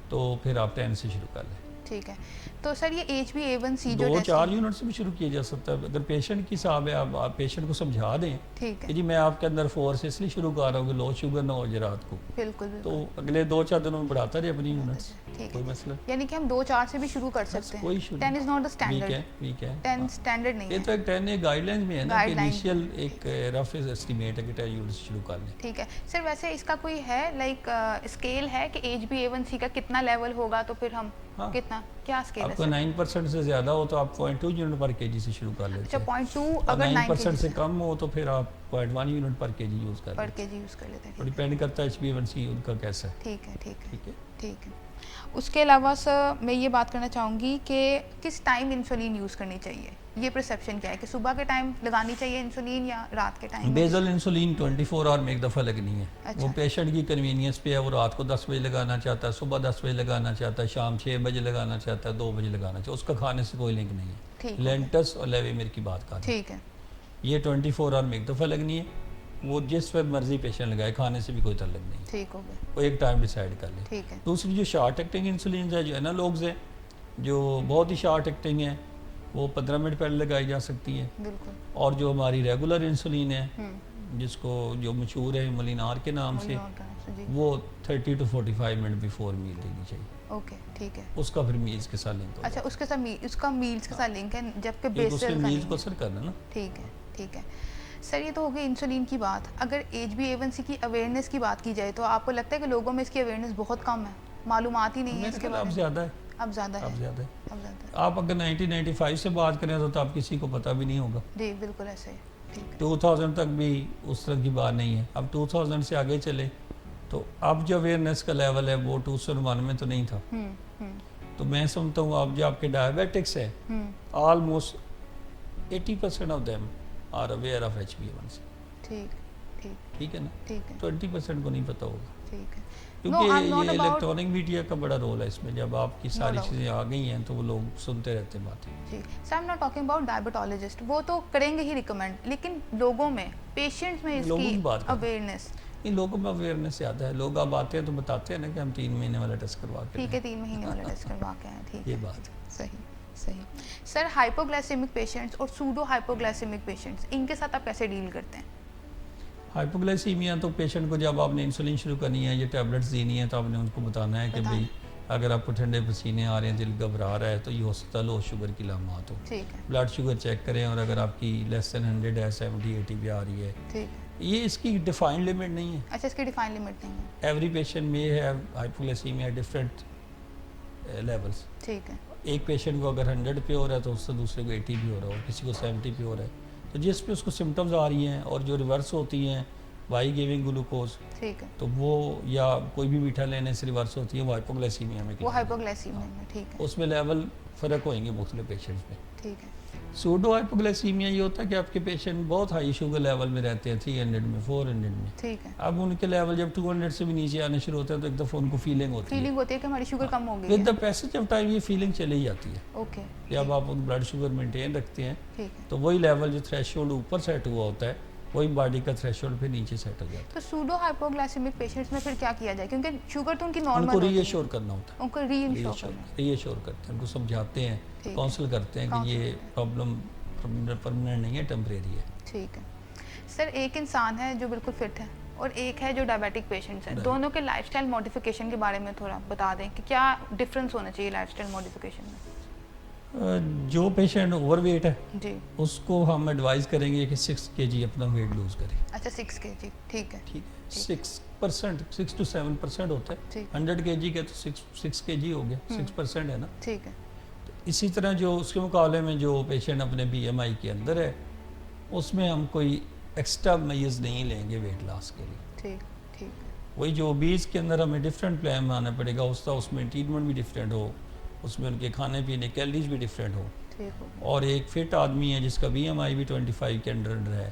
तो फिर आप 10 से शुरू कर लें। ठीक है। तो सर ये HbA1c जो 2-4 यूनिट से भी शुरू किया जा सकता है अगर पेशेंट की हिसाब है। आप पेशेंट को समझा दें ठीक है, कि जी मैं आपके अंदर 4 से इसलिए शुरू कर रहा हूँ कि लो शुगर ना हो जाए रात को, बिल्कुल तो बिल्कुल अगले 2-4 दिनों में बढ़ाता रहे अपनी यूनिट्स, ठीक कोई है। मसला यानी कि हम 2-4 से भी शुरू कर सकते कोई हैं। Issue 10 is not the week standard, है वीक है 10 स्टैंडर्ड नहीं ये है। तो एक 10 गाइडलाइंस में है ना कि Guidelines इनिशियल है, एक रफ एस्टिमेट है कि 10 यूनिट्स शुरू कर लें। ठीक है सर। वैसे इसका कोई है लाइक स्केल है कि HbA1c का कितना लेवल होगा तो फिर हम हाँ। कितना, क्या स्केल है आपको सर? 9% से ज़्यादा हो तो आप 0.2 यूनिट पर केजी से शुरू कर लेते अच्छा हैं। 0.2 और अगर 9 9% से kg कम हो तो फिर आप 0.1 यूनिट पर केजी यूज़ कर पर लेते हैं। केजी यूज़ कर लेते और हैं। डिपेंड करता है HbA1c उनका कैसा है। ठीक है ठीक है ठीक है। ठीक है। उसके अलावा सर मैं ये बात करना चाहूँगी कि किस टाइम इंसुलिन यूज़ करनी चाहिए, ये परसेप्शन क्या है कि सुबह के टाइम लगानी चाहिए इंसुलिन या रात के टाइम? बेजल इंसुलिन 24 आवर में एक दफ़ा लगनी है। अच्छा। वो पेशेंट की कन्वीनियंस पे है, वो रात को 10 बजे लगाना चाहता है, सुबह 10 बजे लगाना चाहता है, शाम 6 बजे लगाना चाहता है, 2 बजे लगाना चाहता है, उसका खाने से कोई लिंक नहीं ठीक है। है। लेंटस और लेवेमिर की बात कर रहे हैं। ठीक है ये 24 आवर में एक दफ़ा लगनी है। वो जिस वक्त मर्जी पेशेंट लगाए, खाने से भी कोई ताल्लुक नहीं, ठीक हो गया, वो एक टाइम डिसाइड कर ले। ठीक है दूसरी जो शॉर्ट एक्टिंग इंसुलिन है, जो एनालॉग्स है, जो बहुत ही शॉर्ट एक्टिंग है, वो 15 मिनट पहले लगाई जा सकती है। बिल्कुल। और जो हमारी रेगुलर इंसुलिन है, हम्म, जिसको जो मशहूर है मोलिनार के नाम से, वही और करना है, जी वो 30 to 45 मिनट बिफोर मील देनी चाहिए। ओके ठीक है। उसका फिर मील्स के साथ लिंक अच्छा उसके साथ उसका मील्स के साथ लिंक है जबकि एक उसके बेसल का मील्स नहीं को है। असर करना ना। ठीक है ठीक है सर। ये तो हो गई इंसुलिन की बात। अगर HbA1c की अवेयरनेस की बात की जाए तो आपको लगता है कि लोगों में इसकी अवेयरनेस बहुत कम है, मालूमात ही नहीं है मेरे इसके ख्याल बारे अब में? ज़्यादा है, अब ज़्यादा है, अब ज़्यादा है। अब ज़्यादा है। आप अगर 1995 से बात करें तो आप किसी को पता भी नहीं होगा। जी बिल्कुल ऐसे ही, ठीक है 2000 तक भी उस तरह की बात नहीं है। अब 2000 से आगे चले तो अब जो अवेयरनेस का लेवल है वो 2001 में तो नहीं था। हम्म, तो मैं समझता हूँ आप जो आपके डायबिटिक्स है, almost 80% of them are aware of HbA1c। ठीक ठीक ठीक है ना। ठीक है 20% को नहीं पता होगा, ठीक है। क्योंकि I'm not ये about- इलेक्ट्रॉनिक मीडिया का बड़ा रोल है इसमें। जब आपकी सारी doubt. चीज़ें आ गई हैं तो वो लोग सुनते रहते हैं बातें। जी sir, I am not talking about diabetologist, वो तो करेंगे ही रिकमेंड, लेकिन लोगों में, पेशेंट्स में लोगों इसकी की बात करें। अवेयरनेस। इन लोगों में अवेयरनेस ज़्यादा है। लोग अब आते हैं तो बताते हैं ना कि हम 3 महीने वाला टेस्ट करवा के ठीक है आए। 3 महीने वाला टेस्ट करवा के आए, ठीक ये है बात सही सही। सर हाइपोग्लाइसेमिक पेशेंट्स और सूडो हाइपोग्लाइसेमिक पेशेंट्स, इनके साथ आप कैसे डील करते हैं? हाइपोग्लाइसीमिया तो पेशेंट को जब आपने इंसुलिन शुरू करनी है, ये टैबलेट्स देनी है, तो आपने उनको बताना है कि भाई अगर आपको ठंडे पसीने आ रहे हैं, दिल घबरा रहा है, तो ये हो सकता है लो शुगर की लामात हो। ठीक है ब्लड शुगर चेक करें, और अगर आपकी लेस देन 100 है, 70-80 पे आ रही है, ठीक है। ये इसकी डिफाइंड लिमिट नहीं है। अच्छा इसकी डिफाइन लिमिट नहीं है? एवरी पेशेंट में हैव हाइपोग्लाइसीमिया डिफरेंट लेवल्स। ठीक है एक पेशेंट को अगर 100 पे हो रहा है तो उससे दूसरे को 80 भी हो रहा है, और किसी को 70 पे हो रहा है। तो जिस पे उसको सिम्टम्स आ रही हैं और जो रिवर्स होती हैं बाई गिविंग ग्लूकोज, ठीक है। तो वो या कोई भी मीठा लेने से रिवर्स होती है, वो हाइपोग्लाइसीमिया में वो हाइपोग्लाइसीमिया में, ठीक है उसमें लेवल फ़र्क होंगे मुख्तलिफ पेशेंट्स में। ठीक है सूडो हाइपोग्लाइसीमिया ये होता है कि आपके पेशेंट बहुत हाई शुगर लेवल में रहते हैं, 300 में, 400 में। ठीक है। अब उनके लेवल जब 200 से भी नीचे आने शुरू होते हैं तो एक दफ़ा उनको फीलिंग होती है। फीलिंग होती है कि हमारी शुगर कम हो गई विद है। द पैसेज ऑफ टाइम ये फीलिंग चली जाती है। ओके जब आप ब्लड शुगर मेंटेन रखते हैं ठीक है। तो वही लेवल जो थ्रेशोल्ड ऊपर सेट हुआ होता है, वही बॉडी का थ्रेशोल्ड फिर नीचे सेट हो जाता तो सूडो हाइपोग्लाइसेमिक पेशेंट्स में फिर क्या किया जाए, क्योंकि शुगर तो उनकी है। नॉर्मल उनको होती है, रीएश्योर करना होता है, उनको रीइंश्योर करना है। रीएश्योर करते हैं, उनको समझाते हैं, ठीक है। काउंसिल करते हैं कि ये प्रॉब्लम परमानेंट नहीं है, टेम्परेरी है। ठीक है सर। एक इंसान है जो बिल्कुल फिट है और एक है जो डायबिटिक पेशेंट्स है, दोनों के लाइफस्टाइल मॉडिफिकेशन के बारे में थोड़ा बता दें कि क्या डिफरेंस होना चाहिए लाइफस्टाइल मॉडिफिकेशन में? जो पेशेंट ओवरवेट है जी उसको हम एडवाइस करेंगे कि 6 kg अपना वेट लूज करे। अच्छा 6 kg, ठीक है ठीक है, 6%, 6 to 7% होता है। ठीक 100 kg के तो 6 kg हो गया, 6% है ना। ठीक है इसी तरह जो उसके मुकाबले में जो पेशेंट अपने BMI के अंदर है, उसमें हम कोई एक्स्ट्रा मेजर्स नहीं लेंगे वेट लॉस के लिए। ठीक ठीक है वही जो 20 के अंदर हमें डिफरेंट प्लान बनाना पड़ेगा, उसमें ट्रीटमेंट भी डिफरेंट हो, उसमें उनके खाने पीने कैलोरीज भी डिफरेंट हो। ठीक हो गया। और एक फिट आदमी है जिसका BMI भी 25 के अंडर है,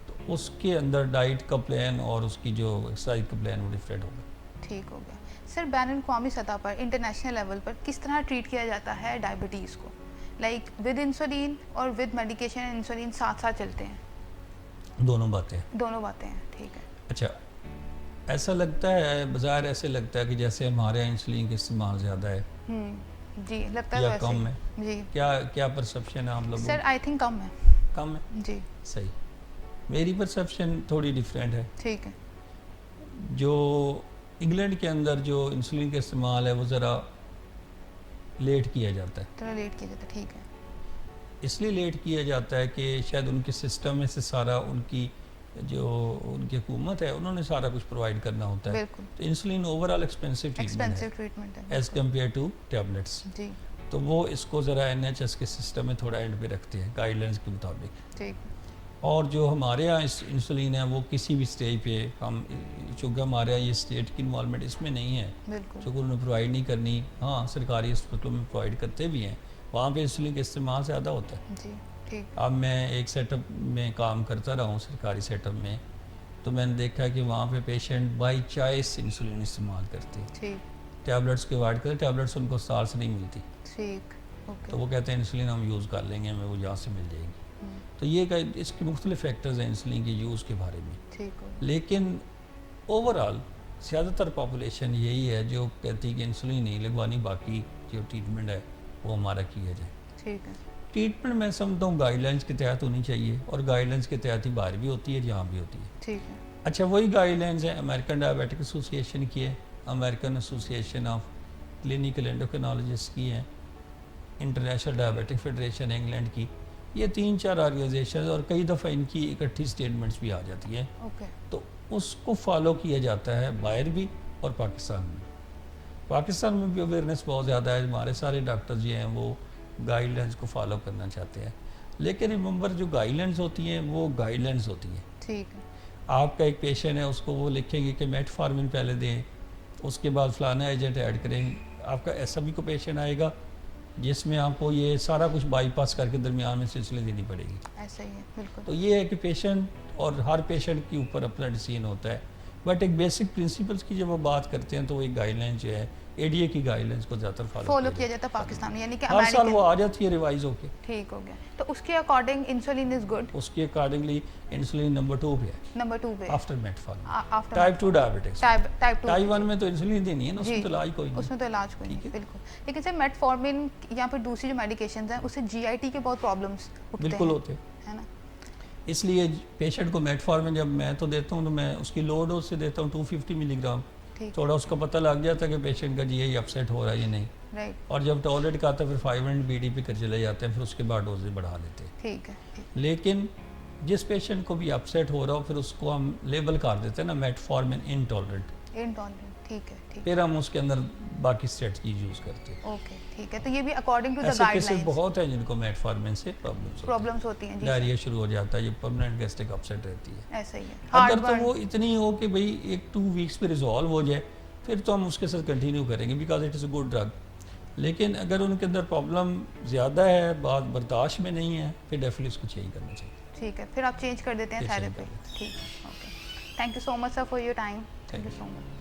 तो उसके अंदर डाइट का प्लान और उसकी जो एक्सरसाइज का प्लान वो डिफरेंट होगा। ठीक हो गया सर। बैन अवी सतह पर, इंटरनेशनल लेवल पर किस तरह ट्रीट किया जाता है डायबिटीज़ को? लाइक विद इंसुलिन और विद मेडिकेशन एंड इंसुलिन साथ साथ चलते हैं? दोनों बातें। दोनों बातें हैं, ठीक है। अच्छा, ऐसा लगता है, बाज़ार ऐसे लगता है कि जैसे हमारे यहाँ इंसुलिन का इस्तेमाल ज़्यादा है, जी लगता है या वैसे कम ही। है? जी क्या क्या परसेप्शन है आप लोगों सर की? आई थिंक कम है। कम है? जी सही। मेरी परसेप्शन थोड़ी डिफरेंट है। ठीक है। जो इंग्लैंड के अंदर जो इंसुलिन का इस्तेमाल है वो ज़रा लेट किया जाता है। थोड़ा लेट किया जाता है, ठीक है। इसलिए लेट किया जाता है कि शायद उनके सिस्टम में से सारा उनकी जो उनकी हुकूमत है उन्होंने सारा कुछ प्रोवाइड करना होता है। बिल्कुल तो इंसुलिन ओवरऑल एक्सपेंसिव ट्रीटमेंट है एक्सपेंसिव ट्रीटमेंट है एज़ बिल्कुल। Compare to tablets. जी तो वो इसको ज़रा NHS के सिस्टम में थोड़ा एंड पे रखते हैं गाइडलाइंस के मुताबिक। ठीक और जो हमारे यहाँ इंसुलिन है वो किसी भी स्टेज पे हम, चूँकि हमारे यहाँ ये स्टेट की इन्वॉल्वमेंट इसमें नहीं है, बिल्कुल चूँकि उन्होंने प्रोवाइड नहीं करनी। हाँ सरकारी अस्पतालों में प्रोवाइड करते भी हैं, वहाँ पे इंसुलिन का इस्तेमाल ज़्यादा होता है। जी ठीक अब मैं एक सेटअप में काम करता रहा हूँ सरकारी सेटअप में, तो मैंने देखा कि वहाँ पे पेशेंट बाई चॉइस इंसुलिन इस्तेमाल करते हैं। ठीक टैबलेट्स के अवॉइड करते, टैबलेट्स उनको अस्पताल से नहीं मिलती, ठीक ओके तो वो कहते हैं इंसुलिन हम यूज़ कर लेंगे, हमें वो यहाँ से मिल जाएगी। तो ये इसके मुख्तलिफ फैक्टर्स हैं इंसुलिन के यूज़ के बारे में। ठीक हो लेकिन ओवरऑल ज़्यादातर पॉपुलेशन यही है जो कहती है कि इंसुलिन नहीं लगवानी, बाकी जो ट्रीटमेंट है वो हमारा किया जाए। ठीक है। ट्रीटमेंट मैं समझता हूँ गाइडलाइंस के तहत होनी चाहिए, और गाइडलाइंस के तहत ही बाहर भी होती है जहाँ भी होती है। ठीक है। अच्छा वही गाइडलाइंस है अमेरिकन डायबिटिक एसोसिएशन की है, American association of clinical endocrinologist की है, इंटरनेशनल डायबिटिक फेडरेशन इंग्लैंड की। ये 3-4 ऑर्गेनाइजेशन और कई दफ़ा इनकी इकट्ठी स्टेटमेंट्स भी आ जाती हैं, ओके तो उसको फॉलो किया जाता है बाहर भी और पाकिस्तान में। पाकिस्तान में भी अवेयरनेस बहुत ज़्यादा है, हमारे सारे डॉक्टर जो हैं वो गाइडलाइंस को फॉलो करना चाहते हैं। लेकिन रिमेंबर जो गाइडलाइंस होती हैं वो गाइडलाइंस होती हैं। ठीक है। आपका एक पेशेंट है, उसको वो लिखेंगे कि मेटफॉर्मिन पहले दें, उसके बाद फलाना एजेंट ऐड करें। आपका ऐसा भी कोई पेशेंट आएगा जिसमें आपको ये सारा कुछ बाईपास करके दरमियान में सिलसिले देनी पड़ेगी। ऐसा ही है बिल्कुल। तो ये है कि पेशेंट और हर पेशेंट के ऊपर अपना डिसीजन होता है, बट एक बेसिक प्रिंसिपल्स की जब वो बात करते हैं तो वो एक गाइडलाइन जो है ADA की गाइडलाइंस को ज़्यादातर फॉलो किया जाता है पाकिस्तान में, यानी कि हर साल वो अमेरिकन। आ जाती है रिवाइज होके। ठीक हो गया। तो उसके अकॉर्डिंग इंसुलिन इज गुड। उसके अकॉर्डिंगली इंसुलिन नंबर 2 पे है नंबर 2 पे after metformin. After type 2 diabetics, type 2 type 1 में तो इंसुलिन देनी है ना, जी, उसमें तो इलाज कोई नहीं। उसमें तो इलाज कोई नहीं ठीक है। बिल्कुल। लेकिन सर मेटफॉर्मिन या फिर दूसरी जो मेडिकेशंस हैं उससे GIT के बहुत प्रॉब्लम्स उठते बिल्कुल हैं, होते हैं। है ना। इसलिए पेशेंट को मेटफॉर्मिन जब मैं तो देता हूँ तो मैं उसकी लो डोज से देता हूँ 250 मिलीग्राम। ठीक थोड़ा उसका पता लग जाता है कि पेशेंट का GI अपसेट हो रहा है या नहीं, राइट। और जब टॉयलेट का आता है फिर 500 BD पे कर चले जाते हैं, फिर उसके बाद डोजेज बढ़ा लेते हैं। ठीक है। ठीक लेकिन जिस पेशेंट को भी अपसेट हो रहा हो फिर उसको हम लेबल कर देते हैं ना मेटफॉर्मिन इनटॉलरेंट, इनटॉलरेंट। ठीक है। ठीक फिर हम उसके अंदर बाकी स्ट्रेटजी यूज़ करते हैं। ओके ठीक है। तो ये भी अकॉर्डिंग टू द ऐसे केसेस गाइडलाइंस बहुत हैं जिनको मेटफॉर्मिन से प्रॉब्लम्स होती हैं जी डायरिया शुरू हो जाता है, ये परमानेंट गैस्ट्रिक अपसेट रहती है। सर। ऐसा ही है। हार्ट अगर तो वो बर्न। इतनी हो कि भाई 1-2 वीक्स में रिजॉल्व हो जाए फिर तो हम उसके साथ कंटिन्यू करेंगे because it is a good drug. लेकिन अगर उनके अंदर प्रॉब्लम ज़्यादा है, बात बर्दाश्त में नहीं है, फिर डेफिनेटली उसको चेंज करना चाहिए। ठीक है। फिर आप चेंज कर देते हैं फिर change थेरेपी। कर ठीक है। Okay. Thank you so much sir for your time. Thank you so much.